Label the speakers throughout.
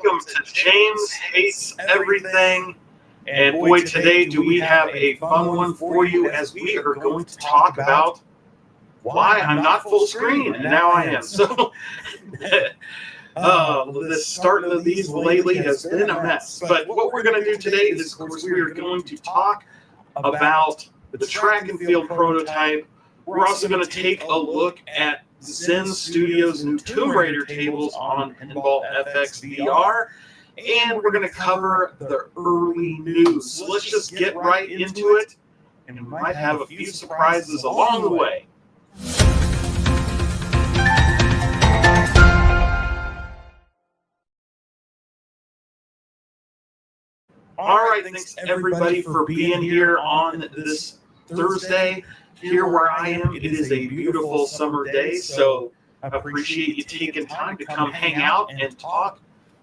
Speaker 1: welcome to James Hates Everything. And boy, today do we have a fun one for you, as we are going to talk about why I'm not full screen, and now I am. So the start of these lately has been a mess. But what we're going to do today is, of course, we are going to talk about the track and field prototype. We're also going to take a look at Zen Studios' new Tomb Raider tables on Pinball FX VR. And we're going to cover the early news. So let's just get right into it, and we might have a few surprises along the way. All right, thanks everybody for being here on this Thursday. Here where I am, it is a beautiful summer day, so I appreciate you taking time to come hang out and talk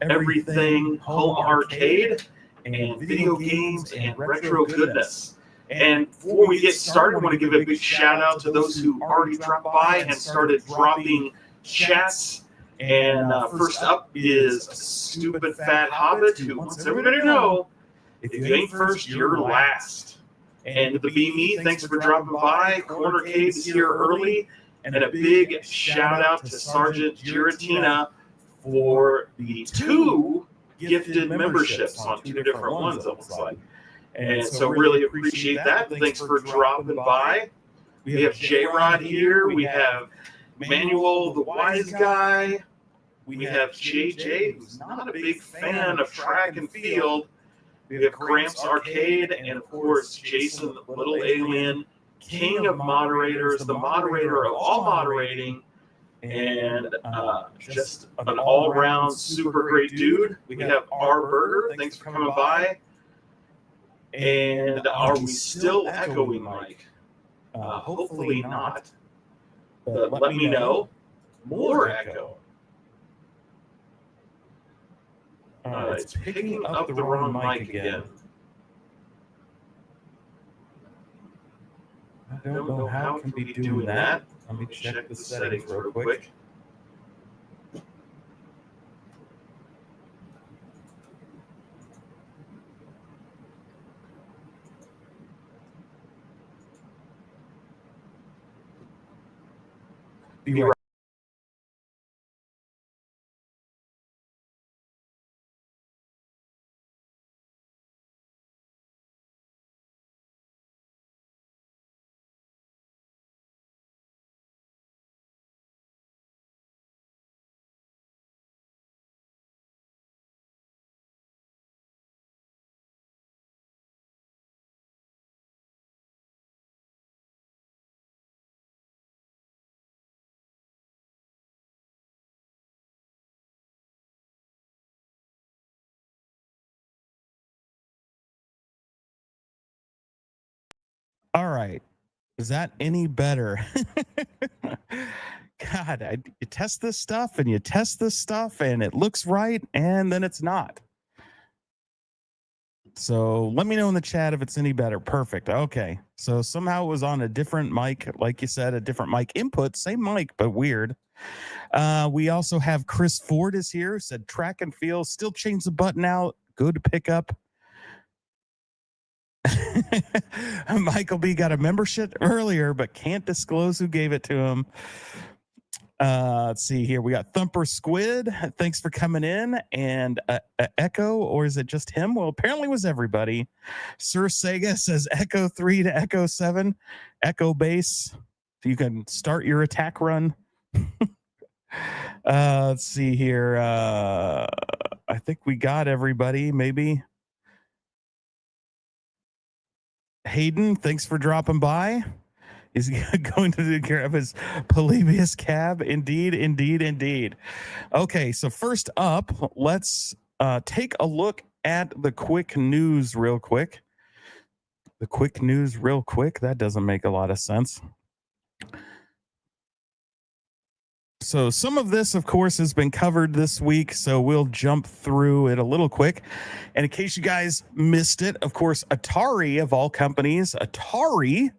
Speaker 1: everything home arcade and video games and retro goodness. And before we get started, I want to give a big shout out to those who already dropped by and started dropping chats. And first up is Stupid Fat Hobbit, who wants everybody to know, if you ain't first, you're last. And the Be Me, thanks for dropping by. Cornercade is here early. And a big shout out to Sergeant Giratina for the 2 gifted memberships on 2 different ones, it looks like. And so really appreciate that. Thanks for dropping by. We have J-Rod here. We have Manuel, the wise guy. We have JJ, who's not a big fan of track and field. We have Gramps Arcade, and of course, Jason, the little alien, king of moderators, the moderator of all moderating, and just an all-around super great dude. We have R Burger. Thanks for coming by. And are we still echoing, Mike? Hopefully not. But let me know. More echo. It's picking up the wrong mic again. I don't know how it can be doing that. Let me check the settings real quick. Be right.
Speaker 2: All right. Is that any better? God, you test this stuff and you test this stuff and it looks right and then it's not. So let me know in the chat if it's any better. Perfect. Okay. So somehow it was on a different mic, like you said, a different mic input, same mic, but weird. We also have Chris Ford is here, said track and field, still change the button out. Good pickup. Michael B got a membership earlier, but can't disclose who gave it to him. Let's see here. We got Thumper Squid. Thanks for coming in. And Echo, or is it just him? Well, apparently it was everybody. Sir Sega says Echo 3 to Echo 7. Echo base. So you can start your attack run. Let's see here. I think we got everybody, maybe. Hayden, thanks for dropping by. Is going to take care of his Polybius cab. Indeed, indeed, indeed. Okay, so first up, let's take a look at the quick news real quick. The quick news real quick. That doesn't make a lot of sense. So some of this, of course, has been covered this week, so we'll jump through it a little quick. And in case you guys missed it, of course, Atari, of all companies, Atari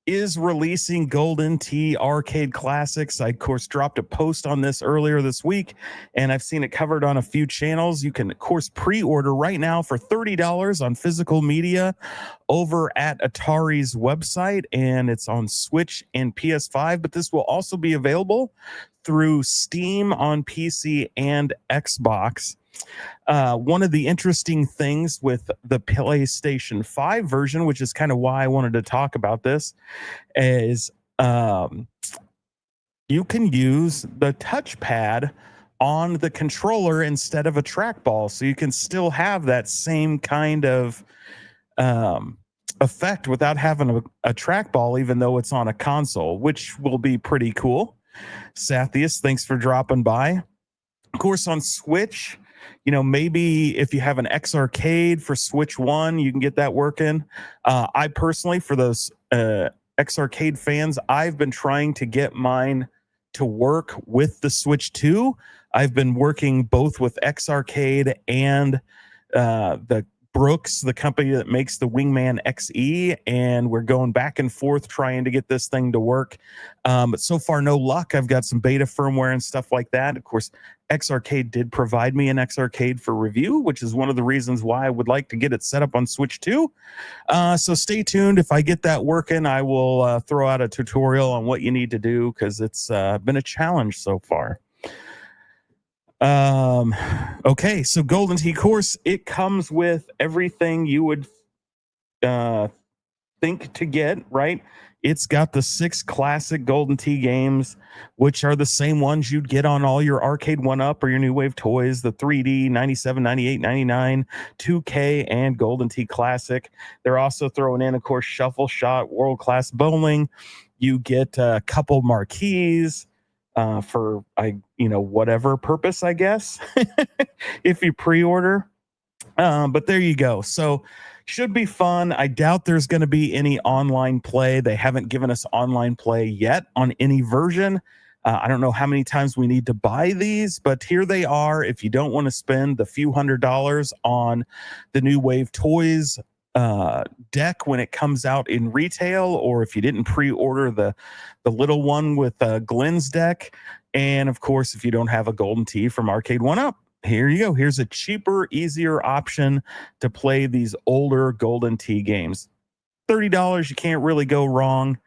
Speaker 2: is releasing Golden Tee Arcade Classics. I, of course, dropped a post on this earlier this week, and I've seen it covered on a few channels. You can, of course, pre-order right now for $30 on physical media over at Atari's website, and it's on Switch and PS5, but this will also be available through Steam on PC and Xbox. One of the interesting things with the PlayStation 5 version, which is kind of why I wanted to talk about this, is you can use the touchpad on the controller instead of a trackball. So you can still have that same kind of effect without having a trackball, even though it's on a console, which will be pretty cool. Sathius, thanks for dropping by. Of course, on Switch, maybe if you have an X Arcade for Switch 1, you can get that working. I personally, for those X Arcade fans, I've been trying to get mine to work with the Switch 2. I've been working both with X Arcade and the Brooks, the company that makes the Wingman XE, and we're going back and forth trying to get this thing to work. But so far, no luck. I've got some beta firmware and stuff like that. Of course, X Arcade did provide me an X Arcade for review, which is one of the reasons why I would like to get it set up on Switch 2. So stay tuned. If I get that working, I will throw out a tutorial on what you need to do, because it's been a challenge so far. Okay, so Golden Tee course, it comes with everything you would think to get, right? It's got the 6 classic Golden Tee games, which are the same ones you'd get on all your Arcade1up or your New Wave toys, the 3D, 97, 98, 99, 2K, and Golden Tee Classic. They're also throwing in, of course, Shuffle Shot, World Class Bowling. You get a couple marquees for whatever purpose, I guess, if you pre-order. But there you go. So should be fun. I doubt there's going to be any online play. They haven't given us online play yet on any version. I don't know how many times we need to buy these, but here they are. If you don't want to spend the few $100s on the New Wave Toys deck when it comes out in retail, or if you didn't pre-order the little one with Glenn's deck, and of course, if you don't have a Golden Tee from Arcade1up, here you go. Here's a cheaper, easier option to play these older Golden Tee games. $30, you can't really go wrong.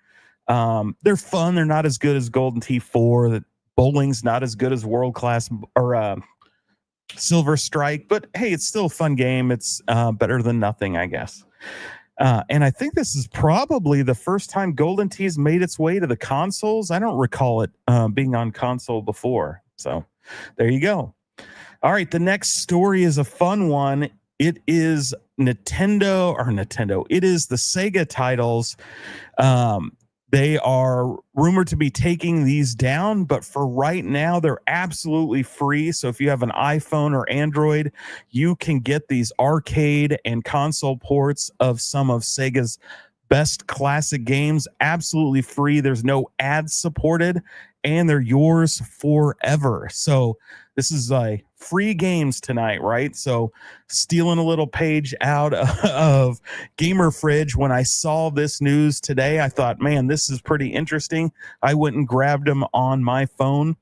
Speaker 2: They're fun. They're not as good as Golden Tee 4. Bowling's not as good as World Class or Silver Strike, but hey, it's still a fun game. It's better than nothing, I guess. And I think this is probably the first time Golden Tee's made its way to the consoles. I don't recall it being on console before. So there you go. All right, the next story is a fun one. It is Nintendo. It is the Sega titles. They are rumored to be taking these down, but for right now, they're absolutely free. So if you have an iPhone or Android, you can get these arcade and console ports of some of Sega's best classic games absolutely free. There's no ads supported, and they're yours forever. So this is free games tonight, right? So stealing a little page out of Gamer Fridge. When I saw this news today, I thought, man, this is pretty interesting. I went and grabbed them on my phone,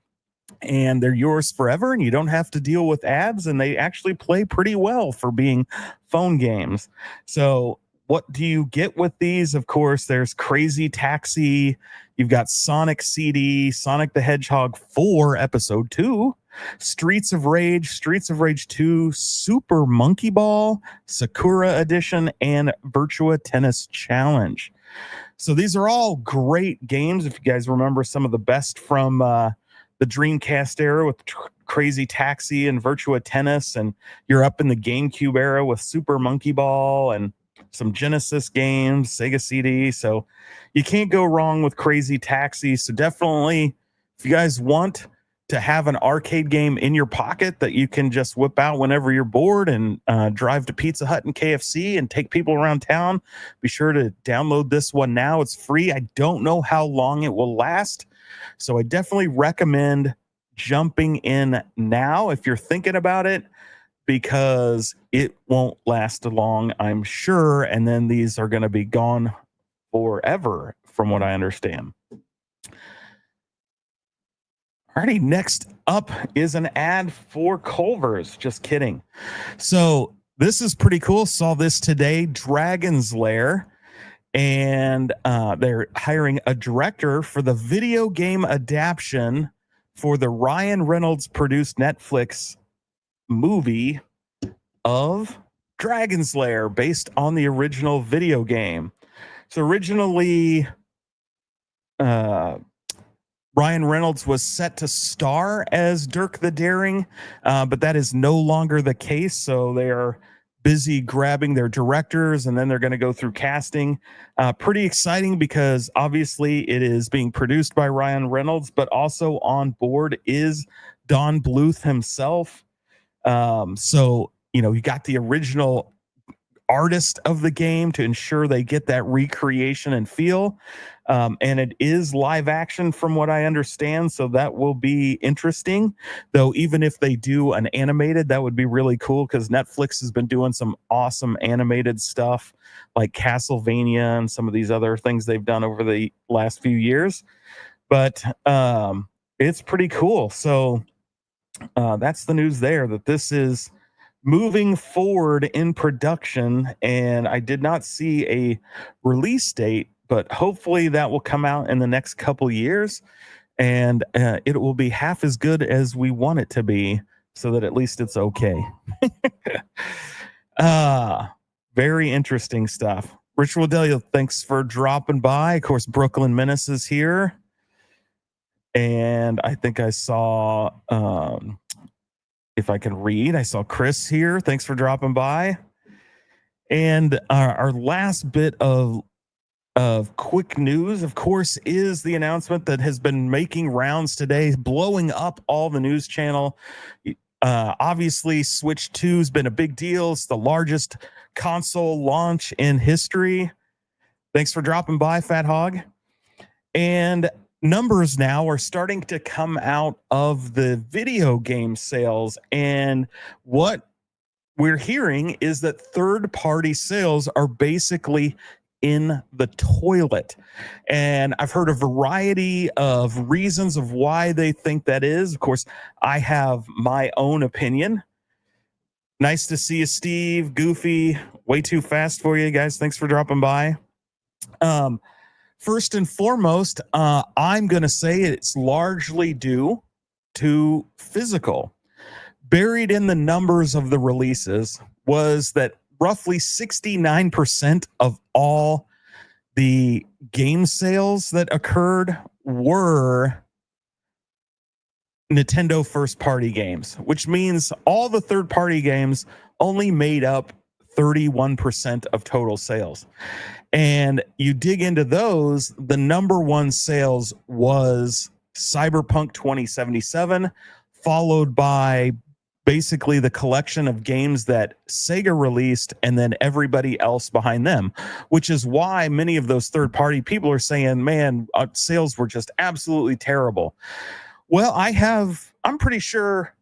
Speaker 2: and they're yours forever, and you don't have to deal with ads, and they actually play pretty well for being phone games. So what do you get with these? Of course, there's Crazy Taxi. You've got Sonic CD, Sonic the Hedgehog 4, Episode 2, Streets of Rage 2, Super Monkey Ball, Sakura Edition, and Virtua Tennis Challenge. So these are all great games. If you guys remember some of the best from the Dreamcast era with Crazy Taxi and Virtua Tennis, and you're up in the GameCube era with Super Monkey Ball and some Genesis games, Sega CD. So you can't go wrong with Crazy Taxi. So definitely, if you guys want to have an arcade game in your pocket that you can just whip out whenever you're bored and drive to Pizza Hut and KFC and take people around town, be sure to download this one now. It's free. I don't know how long it will last, so I definitely recommend jumping in now if you're thinking about it, because it won't last long, I'm sure, and then these are going to be gone forever from what I understand. Alrighty, next up is an ad for Culver's. Just kidding. So this is pretty cool. Saw this today. Dragon's Lair. And they're hiring a director for the video game adaptation for the Ryan Reynolds produced Netflix movie of Dragon's Lair, based on the original video game. So originally, Ryan Reynolds was set to star as Dirk the Daring, but that is no longer the case. So they are busy grabbing their directors, and then they're going to go through casting. Pretty exciting, because obviously it is being produced by Ryan Reynolds, but also on board is Don Bluth himself. So, you got the original artist of the game to ensure they get that recreation and feel. And it is live action from what I understand. So that will be interesting, though. Even if they do an animated, that would be really cool, because Netflix has been doing some awesome animated stuff like Castlevania and some of these other things they've done over the last few years. But it's pretty cool. So that's the news there, that this is moving forward in production. And I did not see a release date, but hopefully that will come out in the next couple years, and it will be half as good as we want it to be, so that at least it's okay. Very interesting stuff. Rich Wadelio, thanks for dropping by. Of course, Brooklyn Menace is here. And I think I saw, if I can read, I saw Chris here. Thanks for dropping by. And our last bit of quick news, of course, is the announcement that has been making rounds today, blowing up all the news channel. Obviously, Switch 2 has been a big deal. It's the largest console launch in history. Thanks for dropping by, Fat Hog. And numbers now are starting to come out of the video game sales. And what we're hearing is that third-party sales are basically in the toilet. And I've heard a variety of reasons of why they think that is. Of course, I have my own opinion. Nice to see you, Steve. Goofy, way too fast for you guys. Thanks for dropping by. First and foremost, I'm going to say it's largely due to physical. Buried in the numbers of the releases was that roughly 69% of all the game sales that occurred were Nintendo first-party games, which means all the third-party games only made up 31% of total sales. And you dig into those, the number one sales was Cyberpunk 2077, followed by basically the collection of games that Sega released, and then everybody else behind them, which is why many of those third-party people are saying, man, sales were just absolutely terrible. Well, I'm pretty sure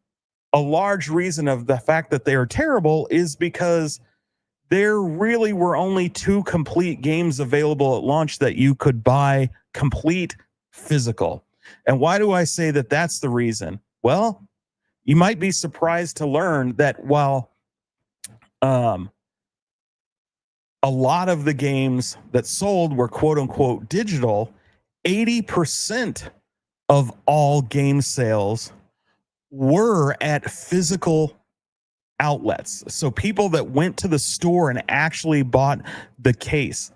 Speaker 2: a large reason of the fact that they are terrible is because there really were only 2 complete games available at launch that you could buy complete physical. And why do I say that that's the reason? Well, you might be surprised to learn that while a lot of the games that sold were quote unquote digital, 80% of all game sales were at physical outlets. So people that went to the store and actually bought the case.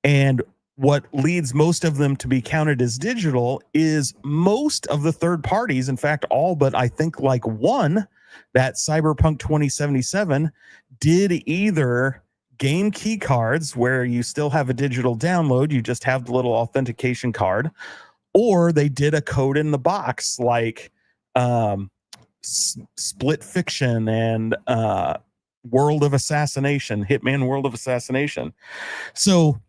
Speaker 2: And what leads most of them to be counted as digital is most of the third parties, in fact, all but I think like one, that Cyberpunk 2077, did either game key cards where you still have a digital download, you just have the little authentication card, or they did a code in the box like Split Fiction and World of Assassination, Hitman World of Assassination. So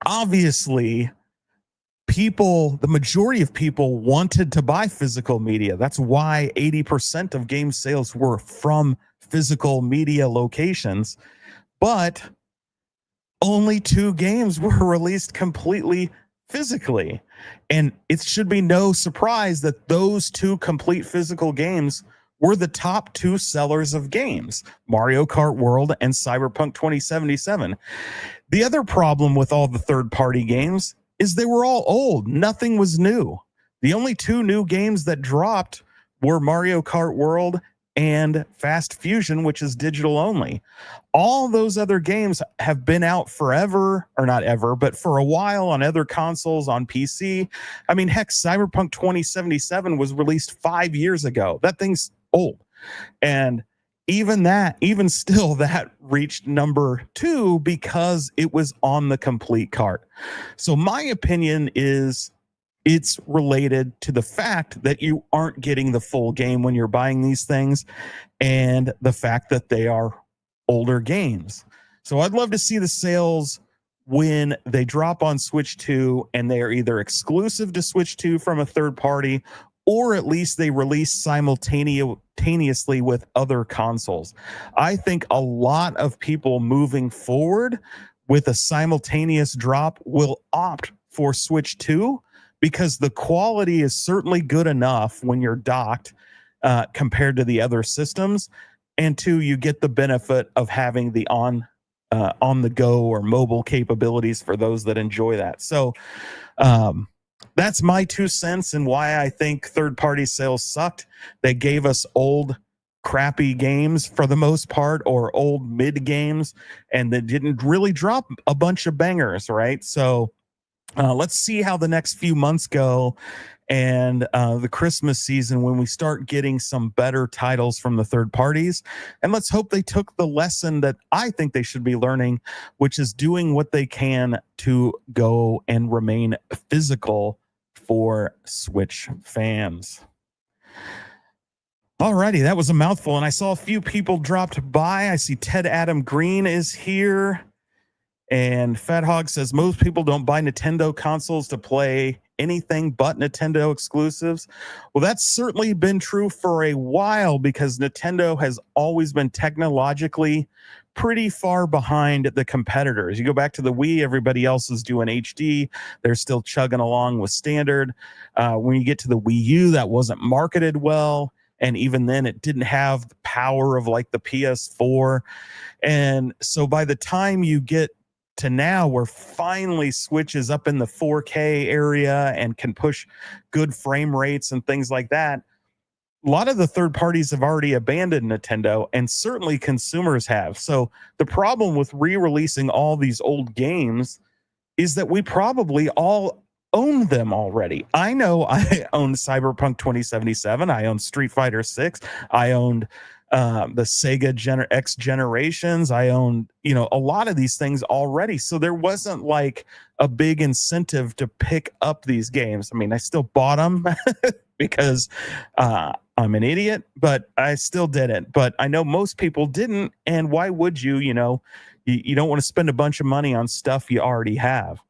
Speaker 2: obviously, the majority of people wanted to buy physical media. That's why 80% of game sales were from physical media locations. But only 2 games were released completely physically. And it should be no surprise that those two complete physical games were the top two sellers of games, Mario Kart World and Cyberpunk 2077. The other problem with all the third-party games is they were all old. Nothing was new. The only two new games that dropped were Mario Kart World and Fast Fusion, which is digital only. All those other games have been out forever, or not ever, but for a while on other consoles, on PC. I mean, heck, Cyberpunk 2077 was released 5 years ago. That thing's old. And even still, that reached number 2 because it was on the complete cart. So my opinion is it's related to the fact that you aren't getting the full game when you're buying these things, and the fact that they are older games. So I'd love to see the sales when they drop on Switch 2 and they are either exclusive to Switch 2 from a third party, or at least they release simultaneously with other consoles. I think a lot of people moving forward with a simultaneous drop will opt for Switch 2, because the quality is certainly good enough when you're docked compared to the other systems. And 2, you get the benefit of having the on the go or mobile capabilities for those that enjoy that. So that's my 2 cents and why I think third-party sales sucked. They gave us old, crappy games for the most part, or old mid games, and they didn't really drop a bunch of bangers, right? So let's see how the next few months go, and the Christmas season when we start getting some better titles from the third parties. And let's hope they took the lesson that I think they should be learning, which is doing what they can to go and remain physical for Switch fans. Alrighty, that was a mouthful, and I saw a few people dropped by. I see Ted Adam Green is here. And Fat Hog says most people don't buy Nintendo consoles to play anything but Nintendo exclusives. Well, that's certainly been true for a while, because Nintendo has always been technologically pretty far behind the competitors. You go back to the Wii, everybody else is doing HD. They're still chugging along with standard. When you get to the Wii U, that wasn't marketed well. And even then, it didn't have the power of like the PS4. And so by the time you get to now, where finally Switch is up in the 4K area and can push good frame rates and things like that, a lot of the third parties have already abandoned Nintendo, and certainly consumers have. So the problem with re-releasing all these old games is that we probably all own them already. I know I owned Cyberpunk 2077. I owned Street Fighter 6. I owned the Sega X Generations. I owned, a lot of these things already. So there wasn't like a big incentive to pick up these games. I mean, I still bought them because I'm an idiot, but I still did it. But I know most people didn't. And why would you? You don't want to spend a bunch of money on stuff you already have.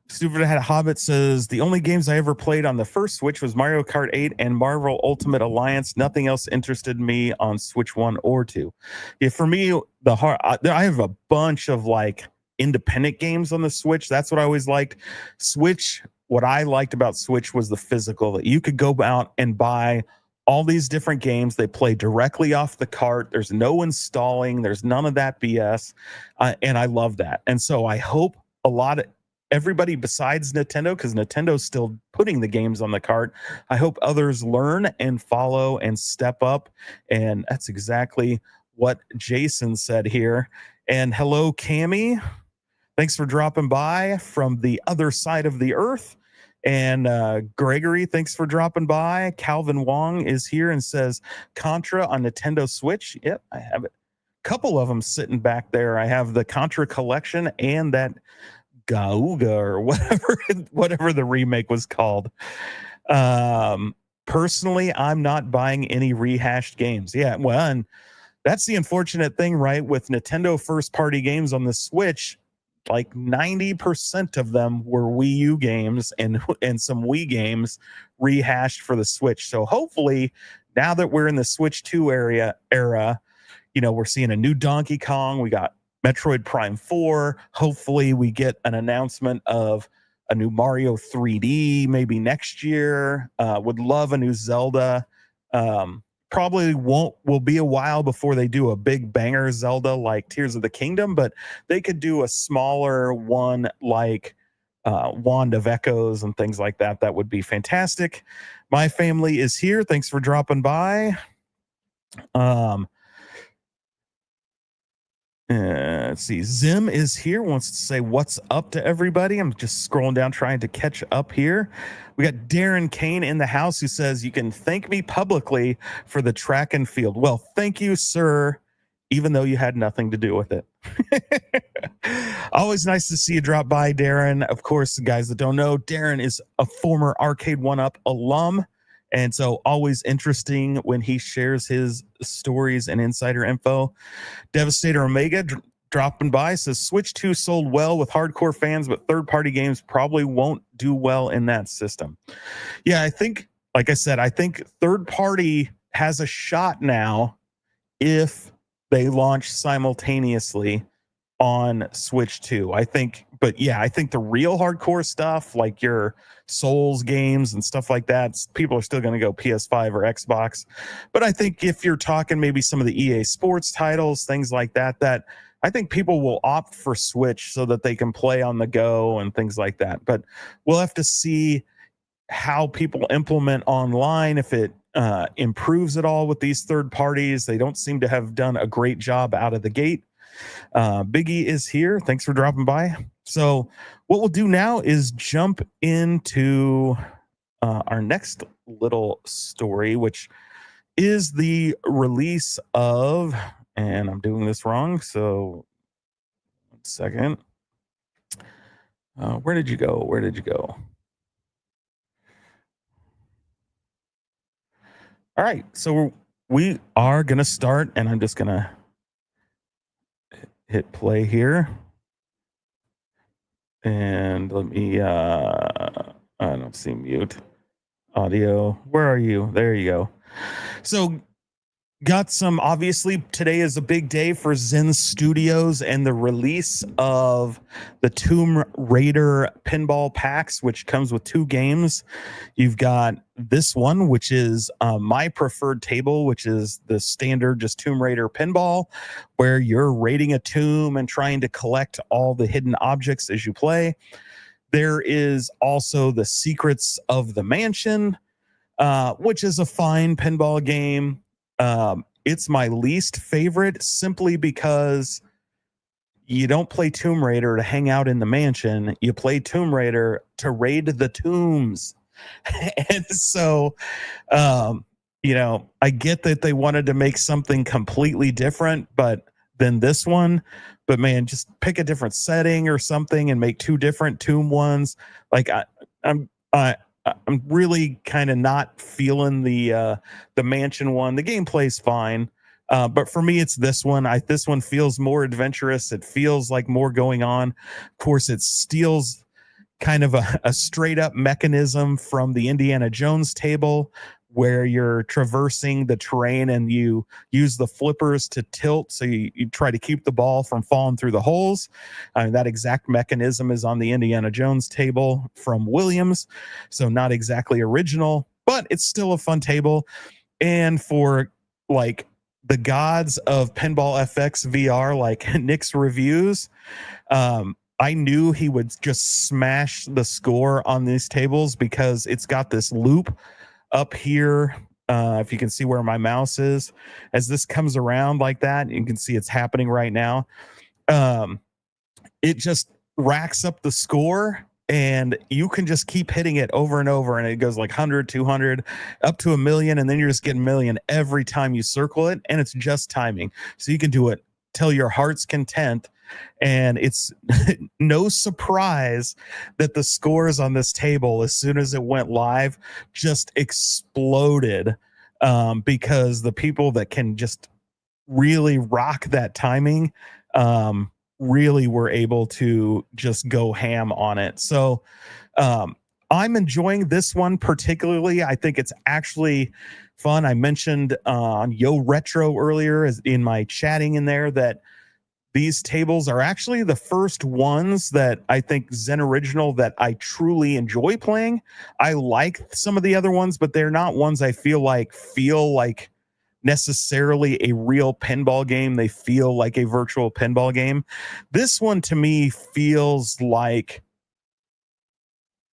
Speaker 2: Stupid Had a Hobbit says the only games I ever played on the first Switch was Mario Kart 8 and Marvel Ultimate Alliance. Nothing else interested me on Switch 1 or 2. Yeah, for me, I have a bunch of like independent games on the Switch. That's what I always liked. Switch, what I liked about Switch was the physical, that you could go out and buy all these different games. They play directly off the cart. There's no installing. There's none of that BS. And I love that. And so I hope everybody besides Nintendo, because Nintendo's still putting the games on the cart, I hope others learn and follow and step up. And that's exactly what Jason said here. And hello, Cammie. Thanks for dropping by from the other side of the earth. And Gregory, thanks for dropping by. Calvin Wong is here and says Contra on Nintendo Switch. Yep, I have it. A couple of them sitting back there. I have the Contra collection and that Gauga or whatever the remake was called. Personally, I'm not buying any rehashed games. Yeah, well, and that's the unfortunate thing, right? With Nintendo first-party games on the Switch, like 90% of them were Wii U games and some Wii games rehashed for the Switch. So hopefully, now that we're in the Switch 2 era, we're seeing a new Donkey Kong. We got Metroid Prime 4. Hopefully we get an announcement of a new Mario 3D maybe next year. Would love a new Zelda. Probably will be a while before they do a big banger Zelda like Tears of the Kingdom, but they could do a smaller one like Wand of Echoes and things like that. That would be fantastic. My family is here. Thanks for dropping by. Let's see. Zim is here, wants to say what's up to everybody. I'm just scrolling down trying to catch up here. We got Darren Kane in the house who says you can thank me publicly for the track and field. Well, thank you, sir, even though you had nothing to do with it. Always nice to see you drop by, Darren. Of course, guys that don't know, Darren is a former Arcade1up alum. And so always interesting when he shares his stories and insider info. Devastator Omega dropping by says Switch 2 sold well with hardcore fans, but third-party games probably won't do well in that system. Yeah, I think, like I said, I think third-party has a shot now if they launch simultaneously on Switch 2. I think, but yeah, I think the real hardcore stuff, like your Souls games and stuff like that, people are still going to go PS5 or Xbox. But I think if you're talking maybe some of the EA Sports titles, things like that, that I think people will opt for Switch so that they can play on the go and things like that. But we'll have to see how people implement online, if it improves at all with these third parties. They don't seem to have done a great job out of the gate. Biggie is here. Thanks for dropping by. So what we'll do now is jump into our next little story, which is the release of, and I'm doing this wrong, so 1 second. Where did you go? Where did you go? All right, so we are going to start, and I'm just going to hit play here. And let me, I don't see mute audio. Where are you? There you go. So got some, obviously today is a big day for Zen Studios and the release of the Tomb Raider pinball packs, which comes with 2 games. You've got this one, which is my preferred table, which is the standard just Tomb Raider pinball, where you're raiding a tomb and trying to collect all the hidden objects as you play. There is also the Secrets of the Mansion, which is a fine pinball game. It's my least favorite simply because you don't play Tomb Raider to hang out in the mansion. You play Tomb Raider to raid the tombs. And so, you know, I get that they wanted to make something completely different, than this one, but man, just pick a different setting or something and make 2 different tomb ones. Like I'm really kind of not feeling the mansion one. The gameplay's fine, but for me, it's this one. This one feels more adventurous. It feels like more going on. Of course, it steals kind of a straight up mechanism from the Indiana Jones table, where you're traversing the terrain and you use the flippers to tilt. So you try to keep the ball from falling through the holes. That exact mechanism is on the Indiana Jones table from Williams. So not exactly original, but it's still a fun table. And for like the gods of Pinball FX VR, like Nick's reviews, I knew he would just smash the score on these tables because it's got this loop up here. If you can see where my mouse is, as this comes around like that, you can see it's happening right now. It just racks up the score, and you can just keep hitting it over and over, and it goes like 100, 200, up to 1,000,000, and then you're just getting 1,000,000 every time you circle it, and it's just timing. So you can do it till your heart's content. And it's no surprise that the scores on this table, as soon as it went live, just exploded, because the people that can just really rock that timing really were able to just go ham on it. So I'm enjoying this one particularly. I think it's actually fun. I mentioned on Yo Retro earlier, as in my chatting in there, that these tables are actually the first ones that I think Zen Original that I truly enjoy playing. I like some of the other ones, but they're not ones I feel like necessarily a real pinball game. They feel like a virtual pinball game. This one to me feels like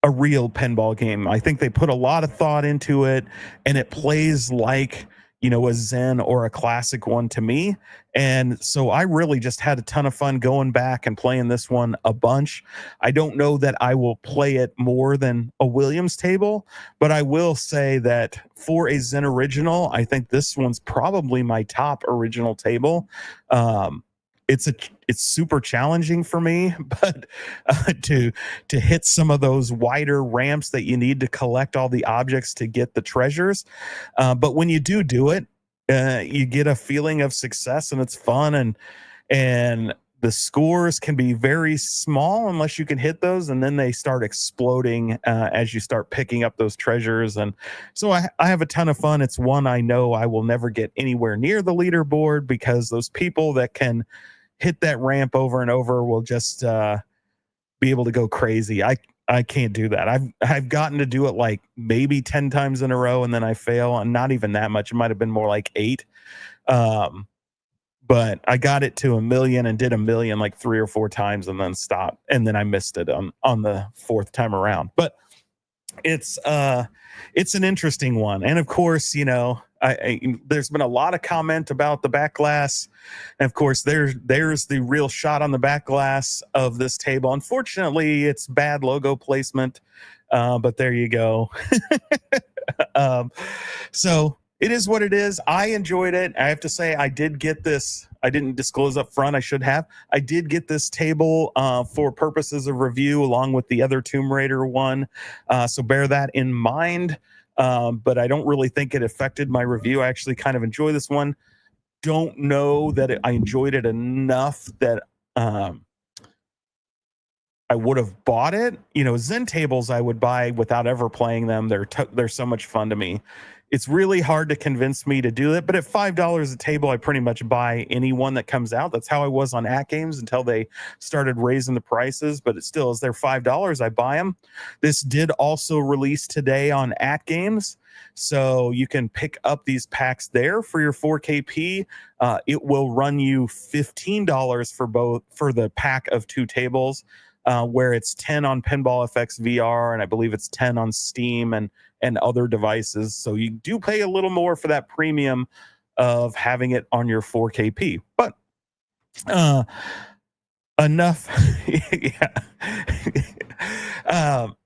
Speaker 2: a real pinball game. I think they put a lot of thought into it, and it plays like, you know, a Zen or a classic one to me. And so I really just had a ton of fun going back and playing this one a bunch. I don't know that I will play it more than a Williams table, but I will say that for a Zen original, I think this one's probably my top original table. It's super challenging for me, but to hit some of those wider ramps that you need to collect all the objects to get the treasures. But when you do it, you get a feeling of success, and it's fun, and the scores can be very small unless you can hit those, and then they start exploding as you start picking up those treasures. And so I have a ton of fun. It's one I know I will never get anywhere near the leaderboard, because those people that can hit that ramp over and over will just be able to go crazy. I can't do that. I've gotten to do it like maybe 10 times in a row, and then I fail, and not even that much. It might have been more like 8. But I got it to 1 million and did 1 million like 3 or 4 times and then stopped. And then I missed it on the 4th time around. But it's an interesting one. And of course, you know, there's been a lot of comment about the back glass. And of course, there's the real shot on the back glass of this table. Unfortunately, it's bad logo placement, but there you go. So it is what it is. I enjoyed it. I have to say, I did get this. I didn't disclose up front. I should have. I did get this table for purposes of review along with the other Tomb Raider one. So bear that in mind. But I don't really think it affected my review. I actually kind of enjoy this one. Don't know that I enjoyed it enough that I would have bought it. You know, Zen tables I would buy without ever playing them. They're so much fun to me. It's really hard to convince me to do it, but at $5 a table, I pretty much buy any one that comes out. That's how I was on At Games until they started raising the prices, but it still is. They're $5. I buy them. This did also release today on At Games, so you can pick up these packs there for your 4KP. It will run you $15 for the pack of 2 tables, where it's 10 on Pinball FX VR, and I believe it's 10 on Steam and other devices. So you do pay a little more for that premium of having it on your 4KP. But enough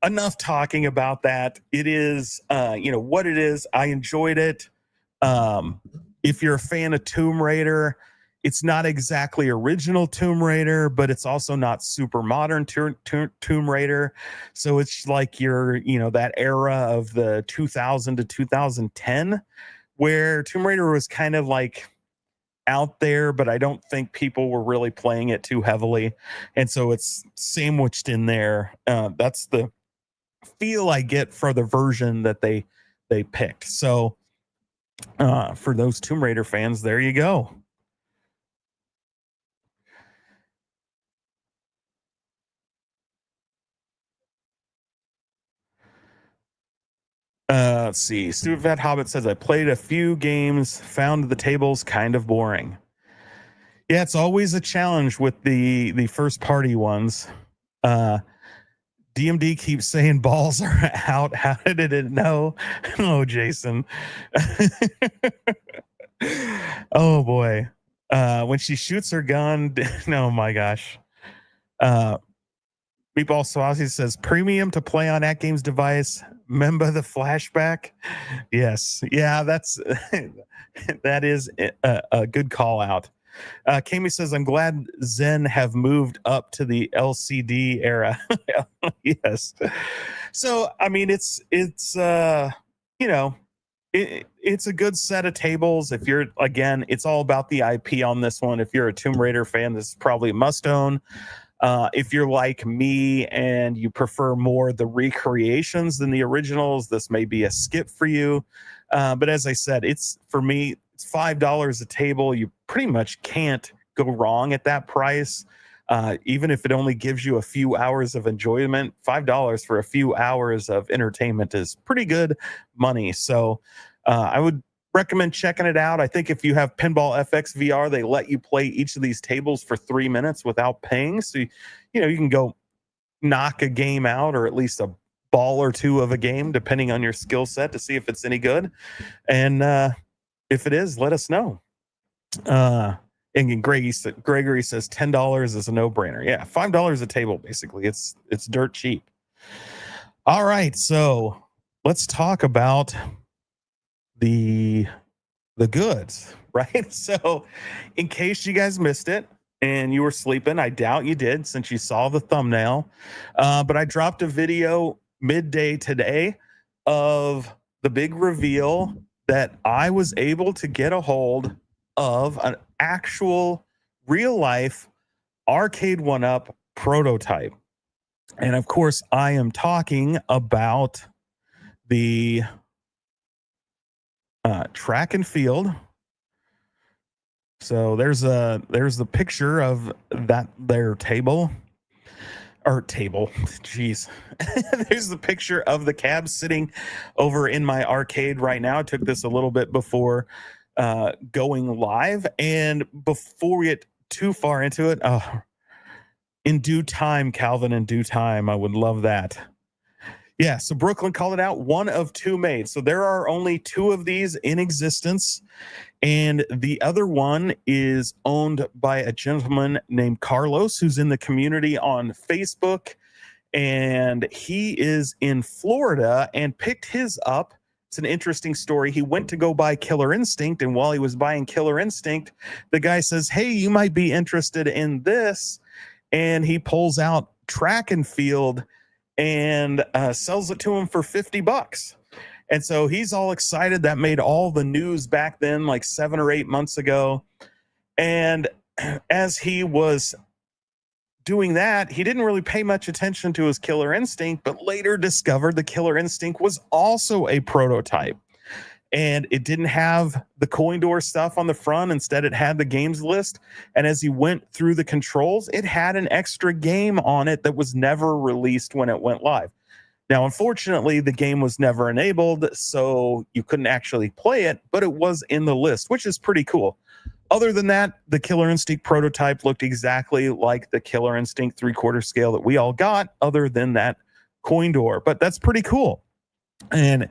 Speaker 2: enough talking about that. It is you know what it is. I enjoyed it. If you're a fan of Tomb Raider, it's not exactly original Tomb Raider, but it's also not super modern Tomb Raider. So it's like that era of the 2000 to 2010, where Tomb Raider was kind of like out there, but I don't think people were really playing it too heavily. And so it's sandwiched in there. That's the feel I get for the version that they picked. So for those Tomb Raider fans, there you go. Let's see. Stupid Fat Hobbit says, I played a few games, found the tables kind of boring. Yeah, it's always a challenge with the first party ones. DMD keeps saying balls are out. How did it know? Oh, Jason. Oh boy. When she shoots her gun, oh my gosh. Meatball Swazi says premium to play on At Games device. Remember the flashback? Yes. Yeah, that is a good call out. Kami says, I'm glad Zen have moved up to the LCD era. Yes. So, I mean, it's a good set of tables. If you're, again, it's all about the IP on this one. If you're a Tomb Raider fan, this is probably a must own. If you're like me and you prefer more the recreations than the originals, this may be a skip for you. But as I said, for me, it's $5 a table. You pretty much can't go wrong at that price. Even if it only gives you a few hours of enjoyment, $5 for a few hours of entertainment is pretty good money. So I would recommend checking it out. I think if you have Pinball FX VR, they let you play each of these tables for 3 minutes without paying. So, you know, you can go knock a game out, or at least a ball or two of a game, depending on your skill set, to see if it's any good. And if it is, let us know. And Gregory says $10 is a no-brainer. Yeah, $5 a table, basically. It's dirt cheap. All right, so let's talk about the goods, right? So in case you guys missed it and you were sleeping, I doubt you did since you saw the thumbnail, but I dropped a video midday today of the big reveal that I was able to get a hold of an actual real life Arcade1up prototype. And of course, I am talking about the Track and Field. So there's the picture of that their table. Jeez. There's the picture of the cab sitting over in my arcade right now. I took this a little bit before going live. And before we get too far into it, in due time, Calvin, in due time, I would love that. Yeah, so Brooklyn called it out, 1 of 2 made. So there are only 2 of these in existence. And the other one is owned by a gentleman named Carlos, who's in the community on Facebook. And he is in Florida and picked his up. It's an interesting story. He went to go buy Killer Instinct. And while he was buying Killer Instinct, the guy says, hey, you might be interested in this. And he pulls out Track and Field and sells it to him for $50. And so he's all excited. That made all the news back then, like 7 or 8 months ago. And as he was doing that, he didn't really pay much attention to his Killer Instinct, but later discovered the Killer Instinct was also a prototype. And it didn't have the coin door stuff on the front. Instead, it had the games list. And as he went through the controls, it had an extra game on it that was never released when it went live. Now, unfortunately, the game was never enabled, so you couldn't actually play it, but it was in the list, which is pretty cool. Other than that, the Killer Instinct prototype looked exactly like the Killer Instinct 3/4 scale that we all got, other than that coin door. But that's pretty cool. And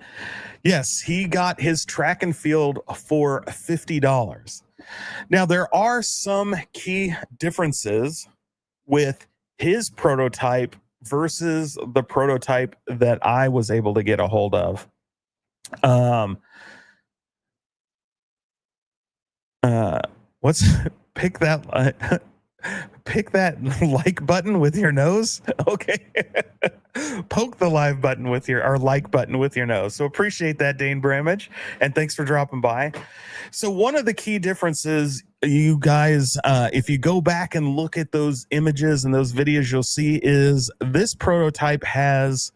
Speaker 2: yes, he got his Track and Field for $50. Now, there are some key differences with his prototype versus the prototype that I was able to get a hold of. Pick that like button with your nose. Okay. Poke the live button with your like button with your nose. So appreciate that, Dane Bramage, and thanks for dropping by. So one of the key differences, you guys, if you go back and look at those images and those videos, you'll see is this prototype has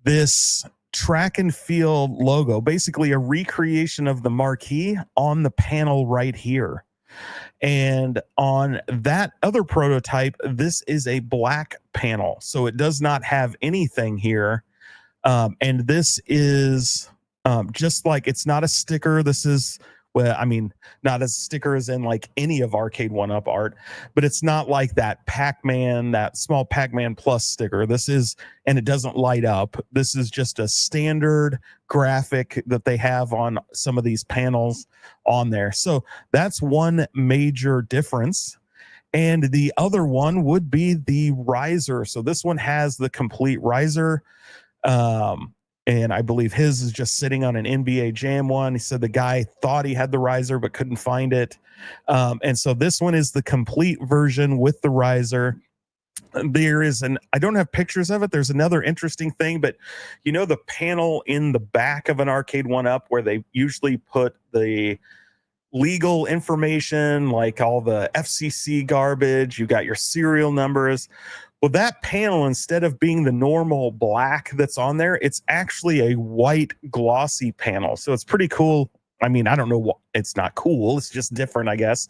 Speaker 2: this Track and Field logo, basically a recreation of the marquee on the panel right here. And on that other prototype, this is a black panel, so it does not have anything here. And this is just like, it's not a sticker. This is, well, I mean, not a sticker as in like any of Arcade1up art, but it's not like that Pac-Man, that small Pac-Man Plus sticker. This is, and it doesn't light up. This is just a standard graphic that they have on some of these panels on there. So that's one major difference. And the other one would be the riser. So this one has the complete riser. And I believe his is just sitting on an NBA Jam one. He said the guy thought he had the riser but couldn't find it. And so this one is the complete version with the riser. There is I don't have pictures of it. There's another interesting thing, but you know the panel in the back of an Arcade1up where they usually put the legal information, like all the FCC garbage, you got your serial numbers. Well, that panel, instead of being the normal black that's on there, it's actually a white glossy panel. So it's pretty cool. I mean, I don't know what, it's not cool. It's just different, I guess.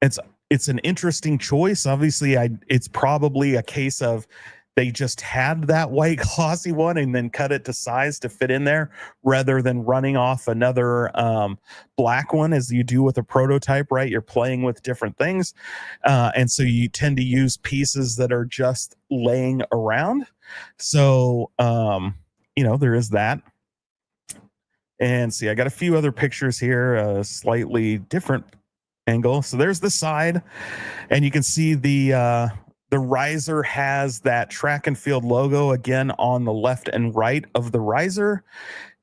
Speaker 2: it's an interesting choice. Obviously, it's probably a case of they just had that white glossy one and then cut it to size to fit in there rather than running off another black one as you do with a prototype, right? You're playing with different things. And so you tend to use pieces that are just laying around. So, there is that. And see, I got a few other pictures here, a slightly different angle. So there's the side, and you can see the riser has that track and field logo again on the left and right of the riser.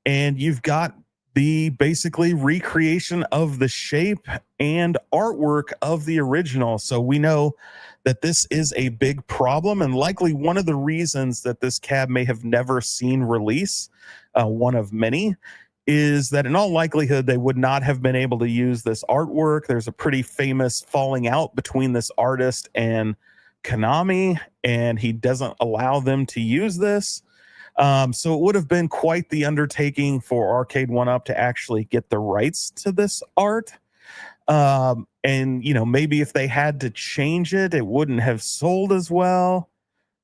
Speaker 2: And you've got the basically recreation of the shape and artwork of the original. So we know that this is a big problem and likely one of the reasons that this cab may have never seen release, one of many, is that in all likelihood they would not have been able to use this artwork. There's a pretty famous falling out between this artist and Konami, and he doesn't allow them to use this. So it would have been quite the undertaking for Arcade1up to actually get the rights to this art. And maybe if they had to change it, it wouldn't have sold as well.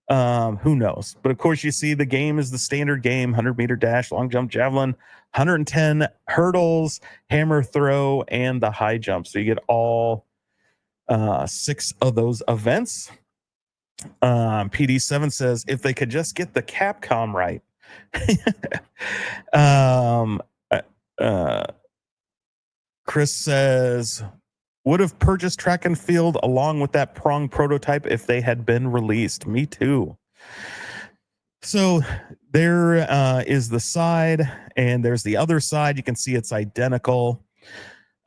Speaker 2: Who knows? But of course, you see the game is the standard game: 100-meter dash, long jump, javelin, 110 hurdles, hammer throw, and the high jump. So you get all 6 of those events. PD7 says if they could just get the Capcom right. Chris says would have purchased Track and Field along with that prong prototype if they had been released. Me too. So there is the side, and there's the other side. You can see it's identical.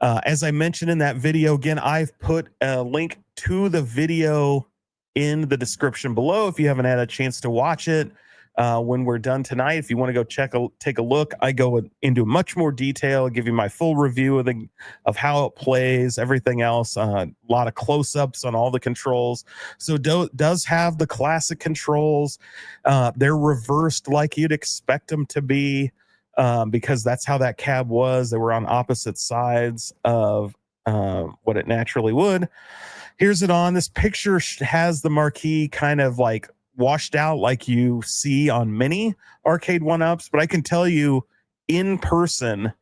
Speaker 2: As I mentioned in that video, again, I've put a link to the video in the description below if you haven't had a chance to watch it. When we're done tonight, if you want to go take a look, I go into much more detail, give you my full review of how it plays, everything else, a lot of close-ups on all the controls. So does have the classic controls. They're reversed like you'd expect them to be, because that's how that cab was. They were on opposite sides of what it naturally would. Here's it on. This picture has the marquee kind of like washed out like you see on many Arcade1ups, but I can tell you in person,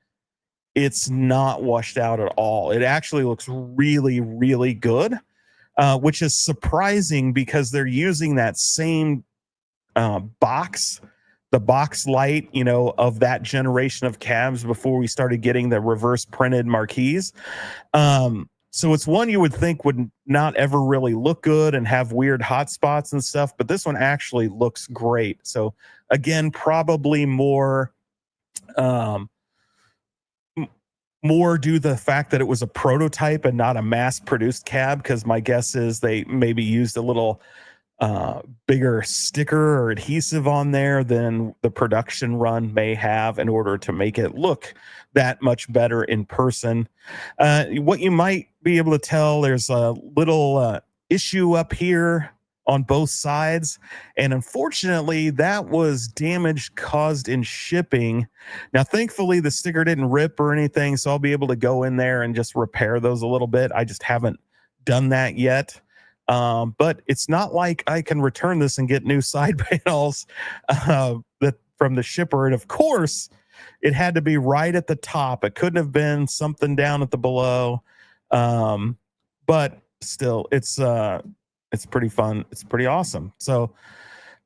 Speaker 2: it's not washed out at all. It actually looks really, really good, which is surprising because they're using that same box, the box light, of that generation of cabs before we started getting the reverse printed marquees. So it's one you would think would not ever really look good and have weird hot spots and stuff, but this one actually looks great. So again, probably more due to the fact that it was a prototype and not a mass-produced cab, because my guess is they maybe used a little bigger sticker or adhesive on there than the production run may have in order to make it look that much better in person. What you might be able to tell, there's a little issue up here on both sides, and unfortunately that was damage caused in shipping. Now thankfully the sticker didn't rip or anything, so I'll be able to go in there and just repair those a little bit. I just haven't done that yet. But it's not like I can return this and get new side panels from the shipper. And of course, it had to be right at the top. It couldn't have been something down at the below. But still, it's pretty fun. It's pretty awesome. So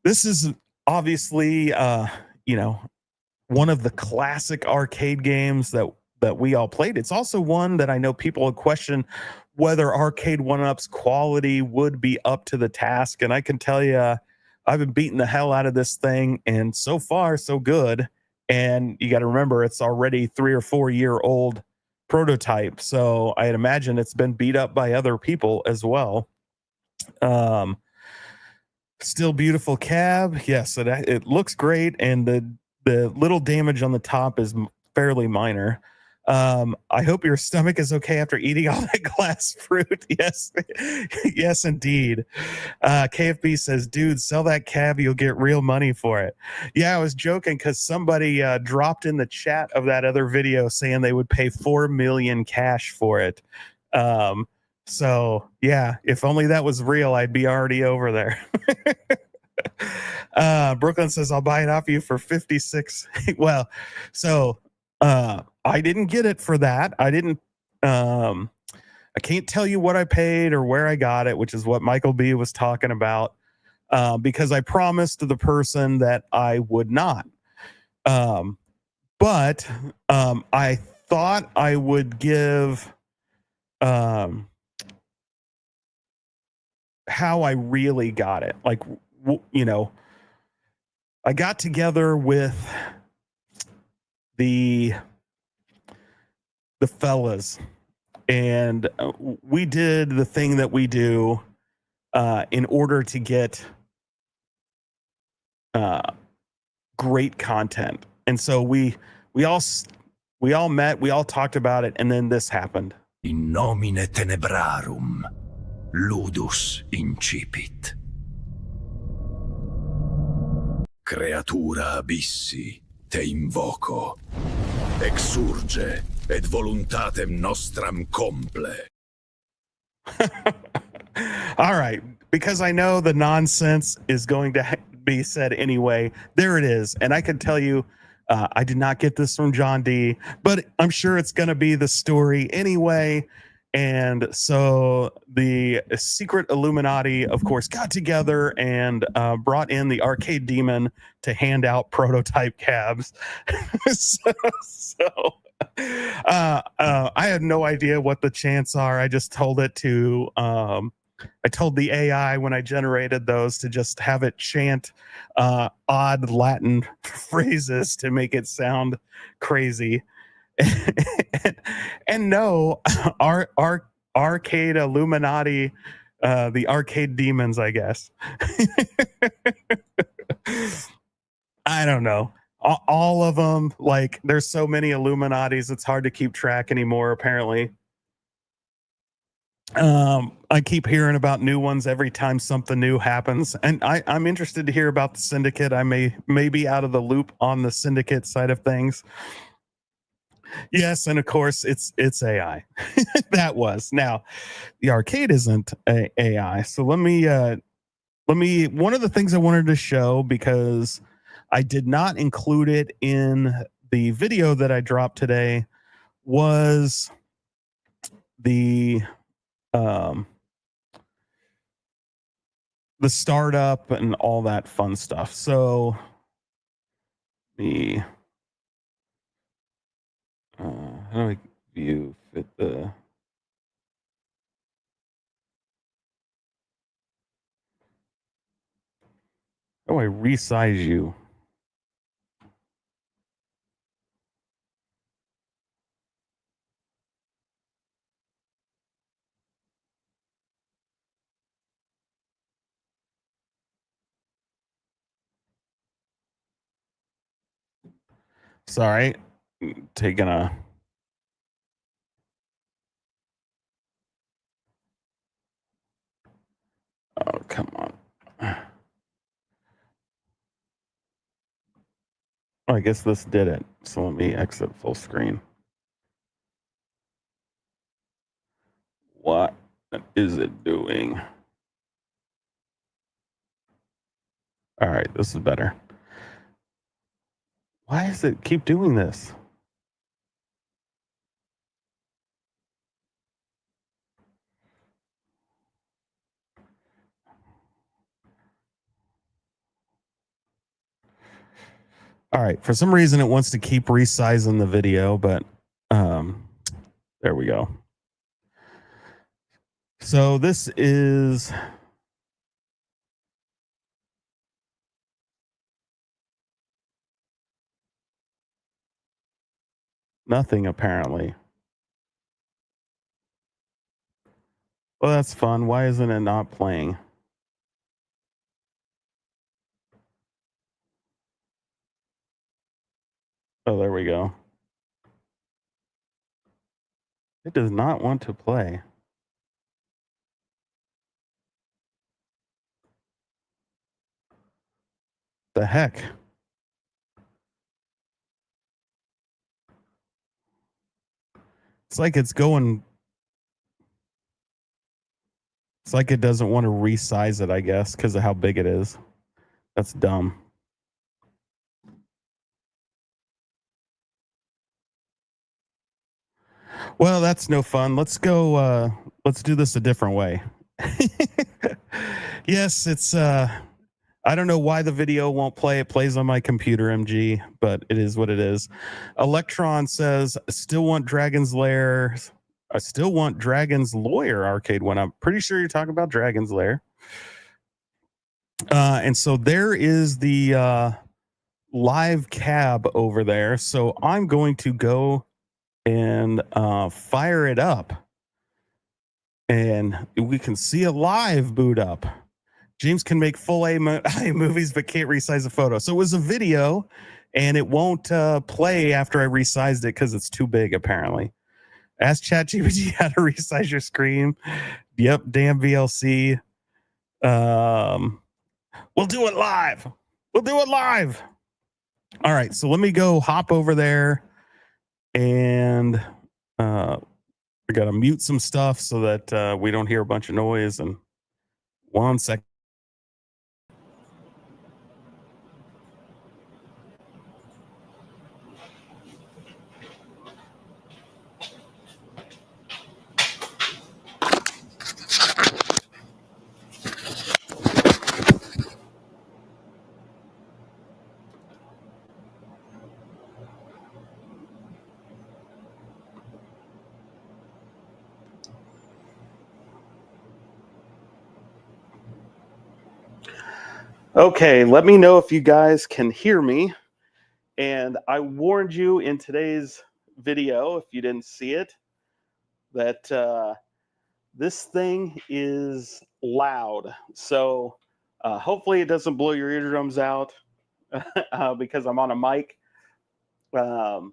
Speaker 2: this is obviously, one of the classic arcade games that we all played. It's also one that I know people would question whether Arcade1up's quality would be up to the task. And I can tell you, I've been beating the hell out of this thing, and so far, so good. And you got to remember, it's already 3 or 4 year old prototype. So I'd imagine it's been beat up by other people as well. Still beautiful cab. Yes, it looks great. And the little damage on the top is fairly minor. I hope your stomach is okay after eating all that glass fruit. Yes, yes, indeed. KFB says, dude, sell that cab. You'll get real money for it. Yeah, I was joking because somebody dropped in the chat of that other video saying they would pay $4 million cash for it. So yeah, if only that was real, I'd be already over there. Brooklyn says, I'll buy it off you for 56. Well, so I didn't get it for that. I didn't I can't tell you what I paid or where I got it, which is what Michael B was talking about, because I promised the person that I would not. But I thought I would give how I really got it. Like, I got together with the fellas, and we did the thing that we do in order to get great content. And so we all met, we all talked about it, and then this happened.
Speaker 3: In nomine tenebrarum, ludus incipit. Creatura abissi, te invoco. Exurge, et voluntatem nostram comple.
Speaker 2: All right, because I know the nonsense is going to be said anyway, there it is. And I can tell you, I did not get this from John D, but I'm sure it's going to be the story anyway. And so the secret Illuminati, of course, got together and brought in the arcade demon to hand out prototype cabs. I had no idea what the chants are. I just told it to, I told the AI when I generated those to just have it chant odd Latin phrases to make it sound crazy. And no, our arcade Illuminati, the arcade demons, I guess. I don't know. All of them, like, there's so many Illuminatis, it's hard to keep track anymore, apparently. I keep hearing about new ones every time something new happens, and I'm interested to hear about the syndicate. I may be out of the loop on the syndicate side of things. Yes, and of course it's AI. That was. Now, the arcade isn't AI. So let me one of the things I wanted to show, because I did not include it in the video that I dropped today, was the startup and all that fun stuff. So the how do I view fit the how do I resize you? Sorry, taking a oh, come on. Oh, I guess this did it. So let me exit full screen. What is it doing? All right, this is better. Why does it keep doing this? All right, for some reason it wants to keep resizing the video, but there we go. So this is nothing apparently. Well, that's fun. Why isn't it not playing? Oh, there we go. It does not want to play. The heck? It's like it's going It's like it doesn't want to resize it, I guess, because of how big it is. That's dumb. Well, that's no fun. Let's go. Let's do this a different way. Yes, it's I don't know why the video won't play. It plays on my computer, MG, but it is what it is. Electron says, still want Dragon's Lair. I still want Dragon's Lawyer Arcade1up. I'm pretty sure you're talking about Dragon's Lair. And so there is the live cab over there. So I'm going to go and fire it up. And we can see a live boot up. James can make full A movies, but can't resize a photo. So it was a video, and it won't play after I resized it because it's too big, apparently. Ask ChatGPT how to resize your screen. Yep, damn VLC. We'll do it live. We'll do it live. All right, so let me go hop over there, and I got to mute some stuff so that we don't hear a bunch of noise. And 1 second. Okay, let me know if you guys can hear me. And I warned you in today's video, if you didn't see it, that this thing is loud. So hopefully it doesn't blow your eardrums out because I'm on a mic. But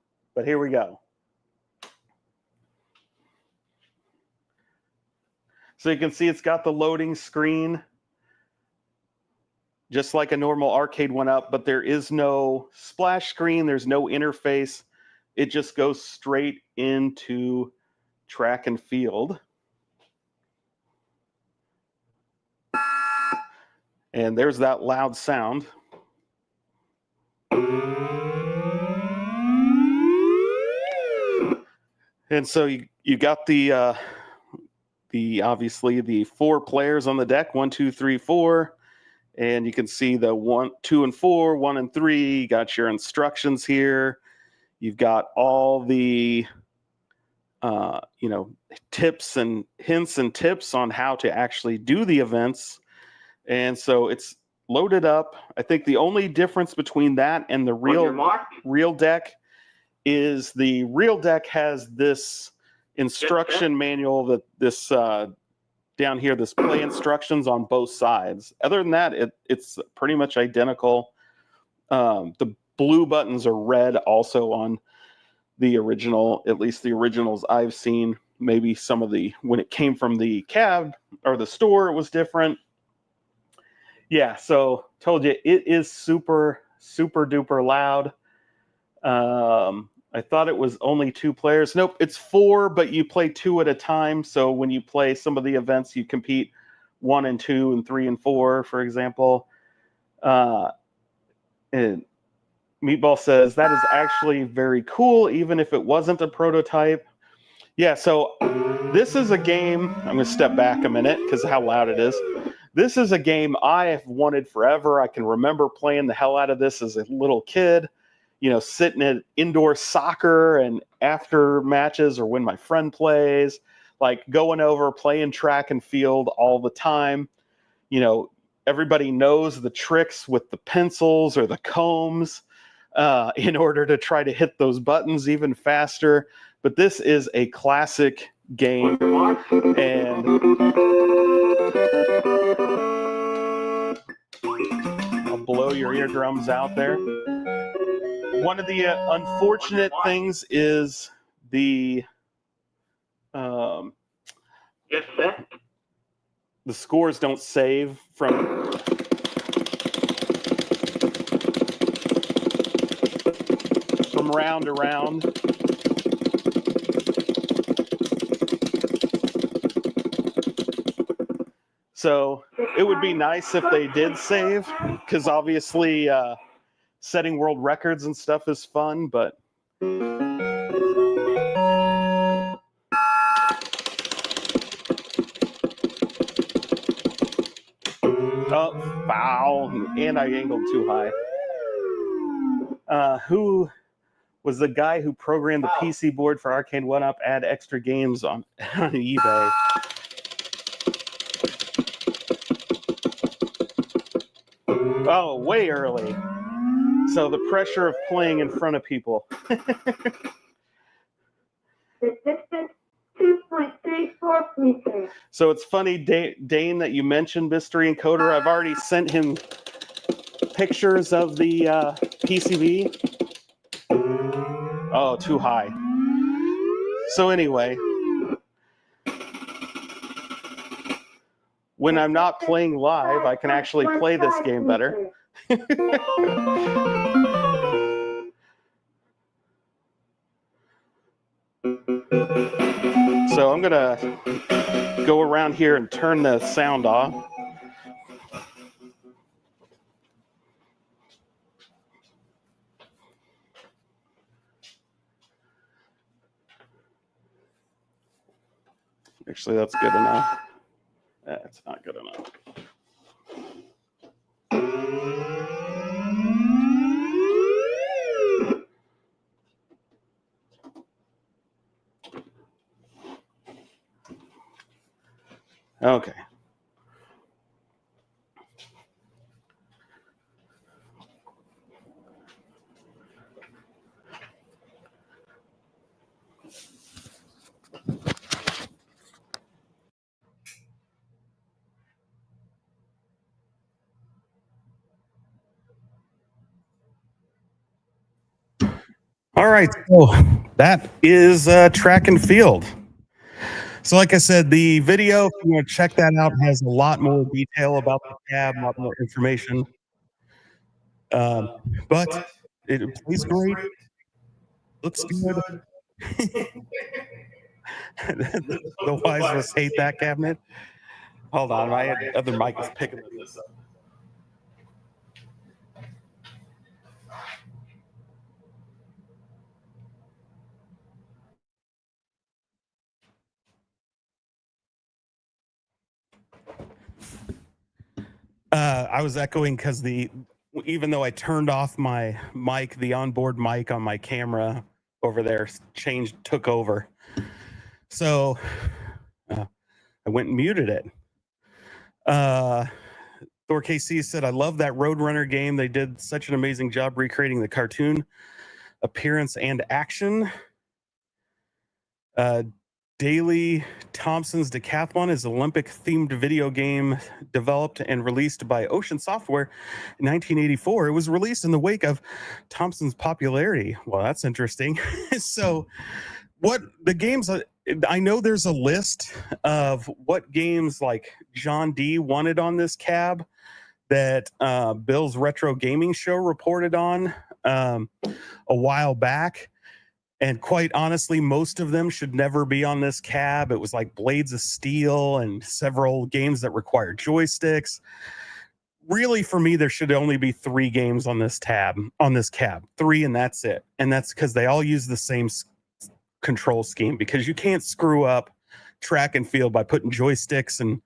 Speaker 2: here we go. So you can see it's got the loading screen, just like a normal Arcade1up, but there is no splash screen. There's no interface. It just goes straight into Track and Field. And there's that loud sound. And so you got the obviously the 4 players on the deck, 1, 2, 3, 4. And you can see the 1, 2, and 4, 1 and 3. You got your instructions here. You've got all the, tips and hints and tips on how to actually do the events. And so it's loaded up. I think the only difference between that and the real deck is the real deck has this instruction manual that this down here, this play instructions on both sides. Other than that, it's pretty much identical. The blue buttons are red also on the original, at least the originals I've seen. Maybe some of when it came from the cab or the store, it was different. Yeah, so told you, it is super, super duper loud. I thought it was only 2 players. Nope, it's 4, but you play 2 at a time. So when you play some of the events, you compete 1 and 2 and 3 and 4, for example. And Meatball says, that is actually very cool, even if it wasn't a prototype. Yeah, so this is a game. I'm going to step back a minute because of how loud it is. This is a game I have wanted forever. I can remember playing the hell out of this as a little kid. Sitting at indoor soccer and after matches, or when my friend plays, like going over, playing Track and Field all the time. Everybody knows the tricks with the pencils or the combs in order to try to hit those buttons even faster. But this is a classic game. And I'll blow your eardrums out there. One of the unfortunate things is the scores don't save from round to round.
Speaker 1: So it would be nice if they did save, because obviously setting world records and stuff is fun, but oh, foul, and I angled too high. Who was the guy who programmed the PC board for Arcade1up add extra games on eBay? Oh, way early. So the pressure of playing in front of people.
Speaker 4: The distance 2.34 meters.
Speaker 1: So it's funny, Dane, that you mentioned Mystery Encoder. I've already sent him pictures of the PCB. Oh, too high. So anyway, when I'm not playing live, I can actually play this game better. So I'm gonna go around here and turn the sound off. Actually, that's good enough. That's not good enough. Okay.
Speaker 2: All right, so that is Track and Field. So like I said, the video, if you want to check that out, has a lot more detail about the cab, a lot more information. But it plays great. Looks good. The wise must hate that cabinet. Hold on, my other mic is picking this up. I was echoing because even though I turned off my mic, the onboard mic on my camera over there took over. So I went and muted it. Thor KC said, I love that Roadrunner game. They did such an amazing job recreating the cartoon appearance and action. Daily Thompson's Decathlon is an Olympic-themed video game developed and released by Ocean Software in 1984. It was released in the wake of Thompson's popularity. Well, that's interesting. So what the games, I know there's a list of what games like John D wanted on this cab that Bill's Retro Gaming Show reported on a while back. And quite honestly, most of them should never be on this cab. It was like Blades of Steel and several games that require joysticks. Really, for me, there should only be 3 games on this cab, 3, and that's it. And that's because they all use the same control scheme, because you can't screw up Track and Field by putting joysticks and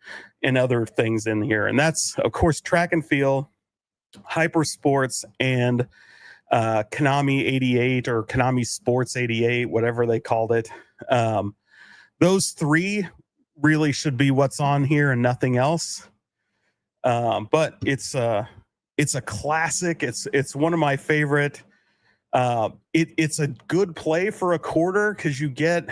Speaker 2: other things in here. And that's, of course, Track and Field, Hyper Sports, and Konami 88 or Konami Sports 88, whatever they called it. Those 3 really should be what's on here and nothing else. But it's a classic. It's one of my favorite. It's a good play for a quarter, because you get,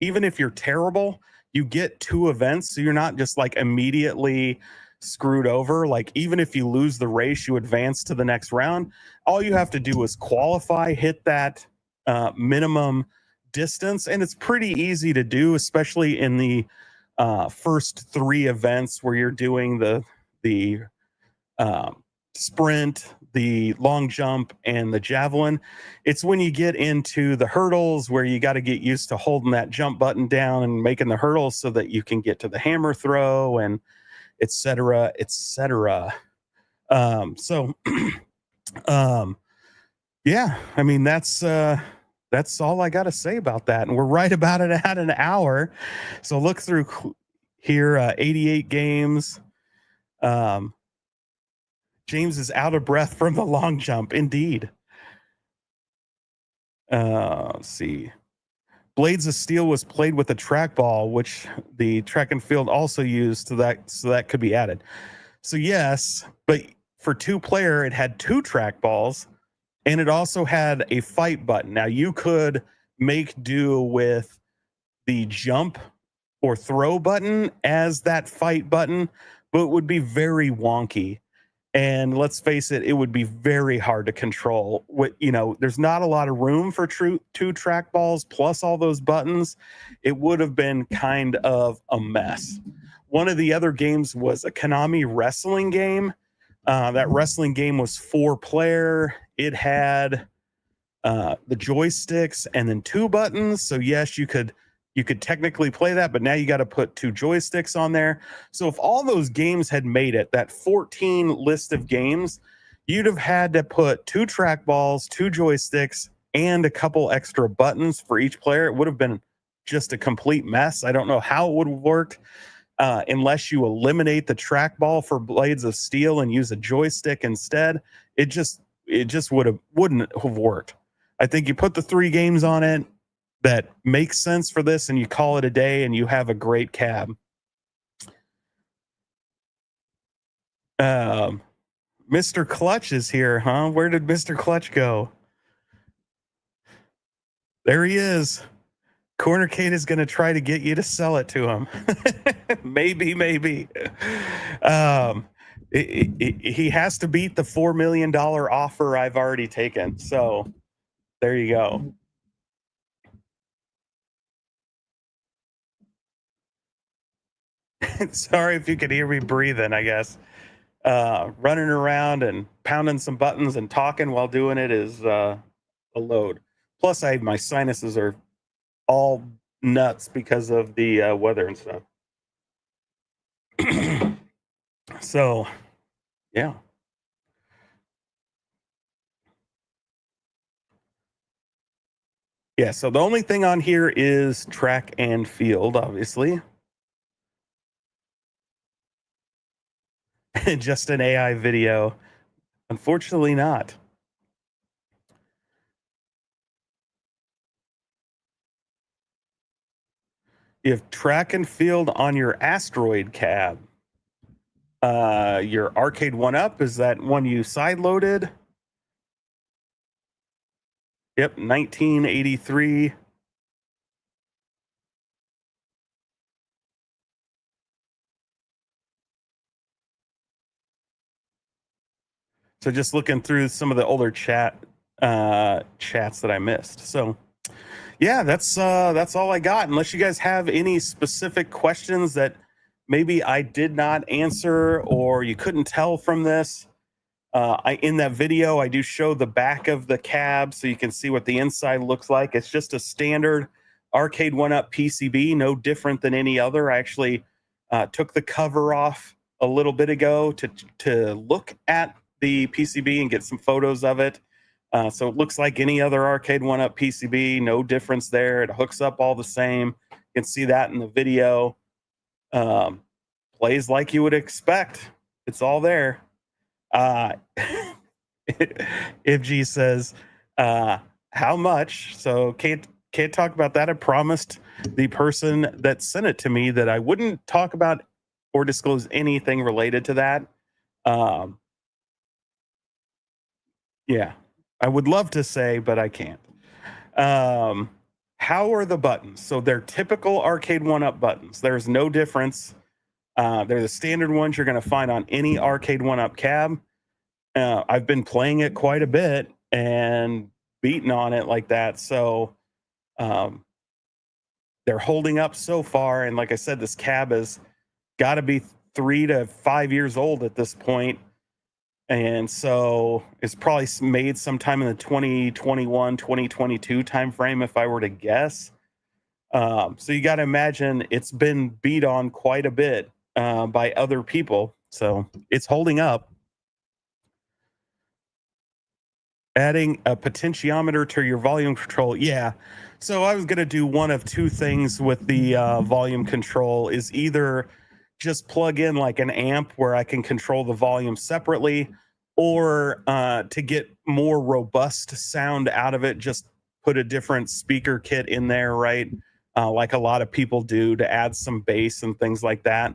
Speaker 2: even if you're terrible, you get 2 events, so you're not just like immediately screwed over. Like, even if you lose the race, you advance to the next round. All you have to do is qualify, hit that minimum distance, and it's pretty easy to do, especially in the first 3 events where you're doing the sprint, the long jump, and the javelin. It's when you get into the hurdles where you got to get used to holding that jump button down and making the hurdles so that you can get to the hammer throw etc., etc. So, yeah, I mean, that's all I got to say about that. And we're right about it at an hour. So look through here, 88 games. James is out of breath from the long jump. Indeed. Let's see. Blades of Steel was played with a trackball, which the track and field also used, so that could be added. So yes, but for 2-player, it had 2 trackballs, and it also had a fight button. Now you could make do with the jump or throw button as that fight button, but it would be very wonky. And let's face it, it would be very hard to control. There's not a lot of room for 2 trackballs plus all those buttons. It would have been kind of a mess. One of the other games was a Konami wrestling game. That wrestling game was 4-player. It had the joysticks and then 2 buttons. So yes, you could technically play that, but now you got to put 2 joysticks on there. So if all those games had made it, that 14 list of games, you'd have had to put 2 trackballs, 2 joysticks, and a couple extra buttons for each player. It would have been just a complete mess. I don't know how it would have worked unless you eliminate the trackball for Blades of Steel and use a joystick instead. It just wouldn't have worked. I think you put the 3 games on it that makes sense for this, and you call it a day, and you have a great cab. Mr. Clutch is here, huh? Where did Mr. Clutch go? There he is. Cornercade is going to try to get you to sell it to him. maybe. He has to beat the $4 million offer I've already taken. So there you go. Sorry if you could hear me breathing, I guess. Running around and pounding some buttons and talking while doing it is a load. Plus, my sinuses are all nuts because of the weather and stuff. So, yeah. Yeah, so the only thing on here is track and field, obviously. Just an AI video. Unfortunately not. You have track and field on your Asteroid cab. Your Arcade1up, is that one you side loaded? Yep, 1983. So just looking through some of the older chats that I missed. So yeah, that's all I got. Unless you guys have any specific questions that maybe I did not answer or you couldn't tell from this. In that video, I do show the back of the cab so you can see what the inside looks like. It's just a standard Arcade1up PCB, no different than any other. I actually took the cover off a little bit ago to look at the PCB and get some photos of it. So it looks like any other Arcade1up PCB, no difference there. It hooks up all the same. You can see that in the video. Plays like you would expect. It's all there. If G says, how much? So can't talk about that. I promised the person that sent it to me that I wouldn't talk about or disclose anything related to that. Yeah, I would love to say, but I can't. How are the buttons? So they're typical Arcade1up buttons. There's no difference. They're the standard ones you're going to find on any Arcade1up cab. I've been playing it quite a bit and beating on it like that. So they're holding up so far. And like I said, this cab has got to be 3 to 5 years old at this point. And so it's probably made sometime in the 2021, 2022 timeframe, if I were to guess. So you got to imagine it's been beat on quite a bit by other people. So it's holding up. Adding a potentiometer to your volume control. Yeah. So I was going to do one of two things with the volume control, is either just plug in like an amp where I can control the volume separately, or to get more robust sound out of it, just put a different speaker kit in there, right? Like a lot of people do, to add some bass and things like that.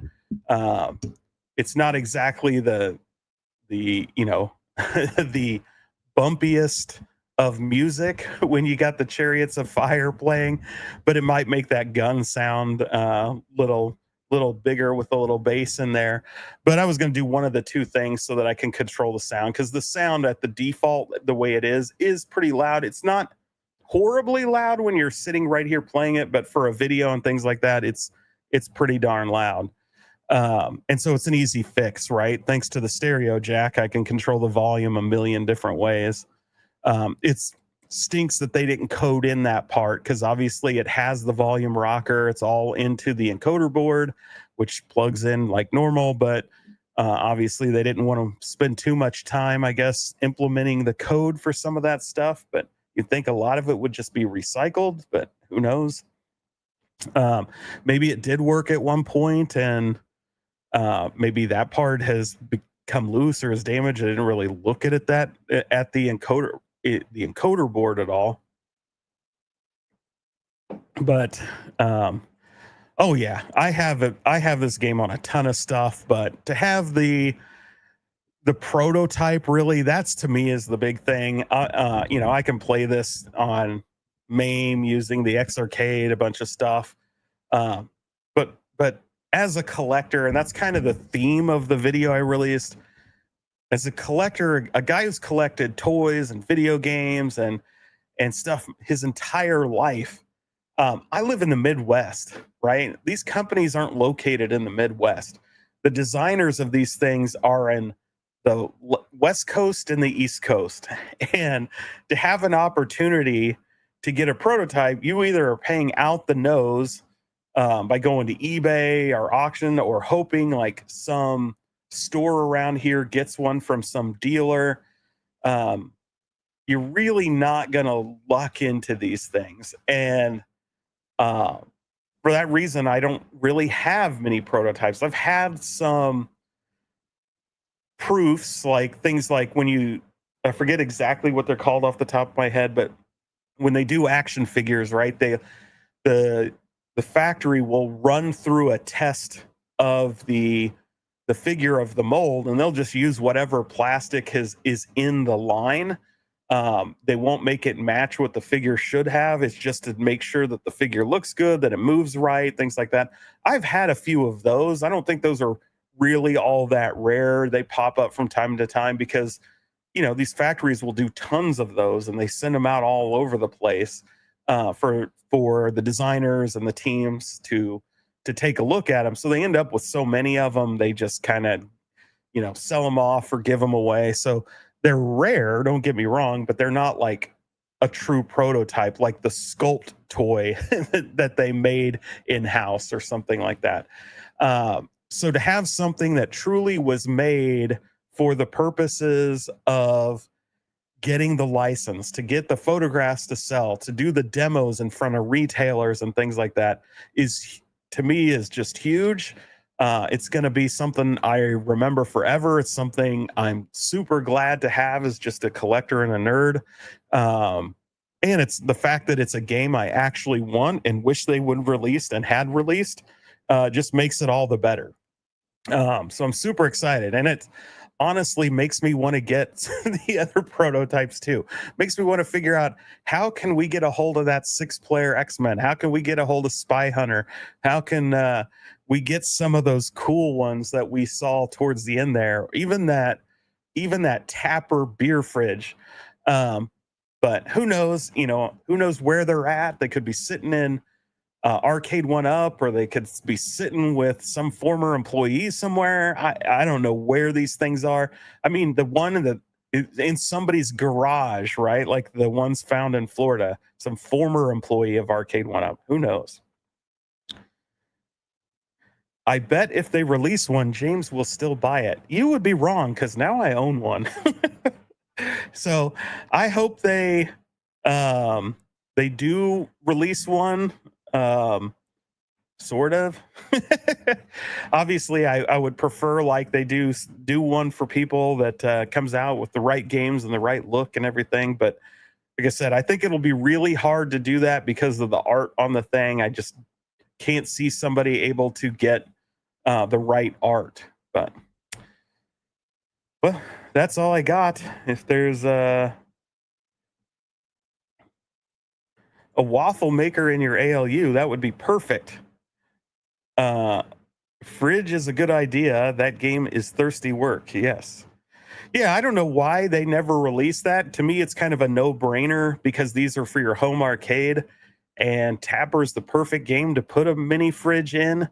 Speaker 2: It's not exactly the the bumpiest of music when you got the Chariots of Fire playing, but it might make that gun sound little bigger with a little bass in there. But I was going to do one of the two things so that I can control the sound, because the sound at the default, the way it is pretty loud. It's not horribly loud when you're sitting right here playing it, but for a video and things like that, it's pretty darn loud. And so it's an easy fix, right? Thanks to the stereo jack, I can control the volume a million different ways. It stinks that they didn't code in that part, because obviously it has the volume rocker. It's all into the encoder board, which plugs in like normal, but obviously they didn't want to spend too much time, I guess, implementing the code for some of that stuff. But you'd think a lot of it would just be recycled, but who knows? Maybe it did work at one point, and maybe that part has become loose or is damaged. I didn't really look at it at the encoder board at all. But oh yeah, I have this game on a ton of stuff, but to have the prototype, really, that's, to me, is the big thing. I can play this on MAME using the X Arcade, a bunch of stuff. But as a collector, and that's kind of the theme of the video I released, as a collector, a guy who's collected toys and video games and stuff his entire life. I live in the Midwest, right? These companies aren't located in the Midwest. The designers of these things are in the West Coast and the East Coast. And to have an opportunity to get a prototype, you either are paying out the nose by going to eBay or auction, or hoping like some store around here gets one from some dealer. You're really not going to luck into these things. And for that reason, I don't really have many prototypes. I've had some proofs, like things like I forget exactly what they're called off the top of my head, but when they do action figures, right, the factory will run through a test of the figure of the mold, and they'll just use whatever plastic is in the line. They won't make it match what the figure should have. It's just to make sure that the figure looks good, that it moves right, things like that. I've had a few of those. I don't think those are really all that rare. They pop up from time to time because, these factories will do tons of those, and they send them out all over the place for the designers and the teams to take a look at them. So they end up with so many of them, they just kind of, sell them off or give them away. So they're rare, don't get me wrong, but they're not like a true prototype, like the Sculpt toy that they made in-house or something like that. So to have something that truly was made for the purposes of getting the license, to get the photographs to sell, to do the demos in front of retailers and things like that, is, to me, is just huge. It's going to be something I remember forever. It's something I'm super glad to have as just a collector and a nerd. And it's the fact that it's a game I actually want and wish they would have released and had released, just makes it all the better. So I'm super excited, and it honestly makes me want to get the other prototypes too. Makes me want to figure out, how can we get a hold of that 6-player X-Men? How can we get a hold of Spy Hunter? How can we get some of those cool ones that we saw towards the end there? Even that Tapper beer fridge. But who knows? Who knows where they're at? They could be sitting in Arcade1up, or they could be sitting with some former employee somewhere. I don't know where these things are. I mean, the one in somebody's garage, right? Like the ones found in Florida, some former employee of Arcade1up. Who knows? I bet if they release one, James will still buy it. You would be wrong because now I own one. So I hope they do release one. Sort of. Obviously, I would prefer like they do one for people that comes out with the right games and the right look and everything. But like I said, I think it'll be really hard to do that because of the art on the thing. I just can't see somebody able to get the right art. But well, that's all I got. If there's a waffle maker in your ALU, that would be perfect. Fridge is a good idea. That game is thirsty work. Yes. Yeah, I don't know why they never released that. To me, it's kind of a no-brainer because these are for your home arcade, and Tapper is the perfect game to put a mini fridge in,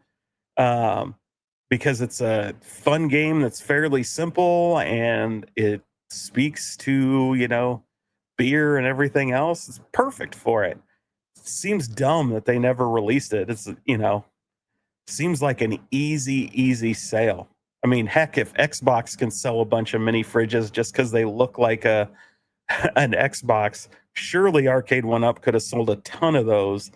Speaker 2: because it's a fun game that's fairly simple and it speaks to, you know, beer and everything else. It's perfect for it. It seems dumb that they never released it. It's, you know, seems like an easy sale. I mean, heck, if Xbox can sell a bunch of mini fridges just because they look like an Xbox, surely Arcade1up could have sold a ton of those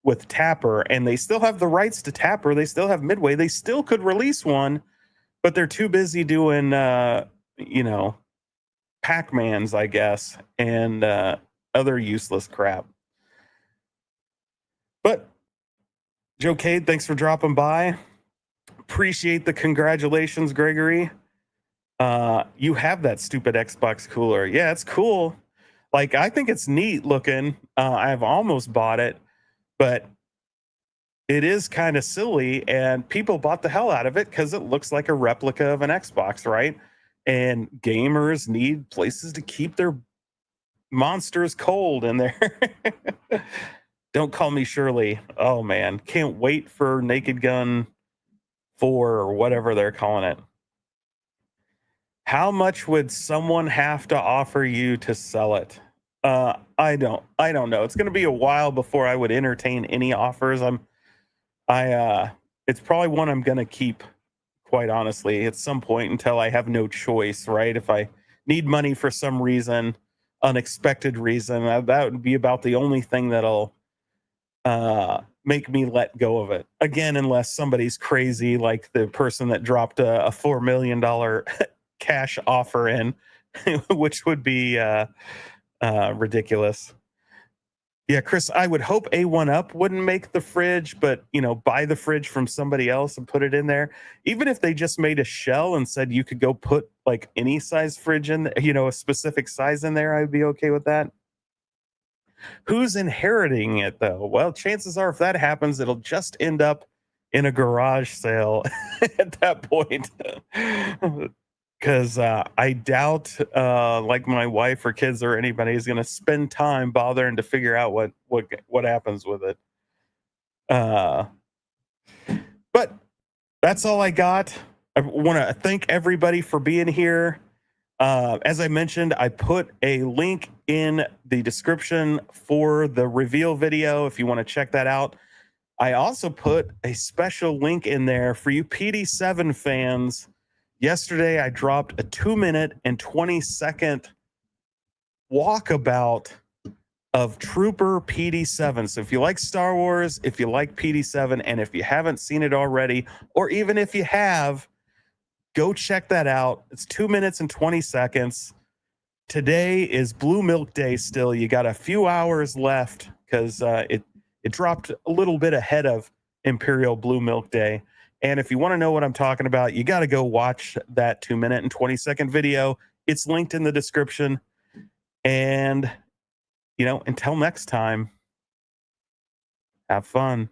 Speaker 2: with Tapper, and they still have the rights to Tapper. They still have Midway. They still could release one, but they're too busy doing, you know, Pac-Mans, I guess, and other useless crap. But Joe Cade, thanks for dropping by. Appreciate the congratulations, Gregory. You have that stupid Xbox cooler. Yeah, it's cool. Like, I think it's neat looking. I've almost bought it, but it is kind of silly, and people bought the hell out of it because it looks like a replica of an Xbox, right? And gamers need places to keep their monsters cold in there. Don't call me Shirley. Oh man, can't wait for Naked Gun 4 or whatever they're calling it. How much would someone have to offer you to sell it? I don't know. It's going to be a while before I would entertain any offers. It's probably one I'm going to keep, quite honestly, at some point until I have no choice, right? If I need money for some reason, unexpected reason, that would be about the only thing that'll make me let go of it. Again, unless somebody's crazy, like the person that dropped a $4 million cash offer in, which would be ridiculous. Yeah, Chris, I would hope A1up wouldn't make the fridge, but, you know, buy the fridge from somebody else and put it in there. Even if they just made a shell and said you could go put like any size fridge in, you know, a specific size in there, I'd be okay with that. Who's inheriting it though? Well, chances are if that happens, it'll just end up in a garage sale at that point. Because I doubt like my wife or kids or anybody is going to spend time bothering to figure out what happens with it. But that's all I got. I want to thank everybody for being here. As I mentioned, I put a link in the description for the reveal video if you want to check that out. I also put a special link in there for you PD7 fans. Yesterday, I dropped a 2-minute and 20-second walkabout of Trooper PD7. So if you like Star Wars, if you like PD7, and if you haven't seen it already, or even if you have, go check that out. It's 2 minutes and 20 seconds. Today is Blue Milk Day still. You got a few hours left because it dropped a little bit ahead of Imperial Blue Milk Day. And if you want to know what I'm talking about, you got to go watch that 2 minute and 20-second video. It's linked in the description. And, you know, until next time, have fun.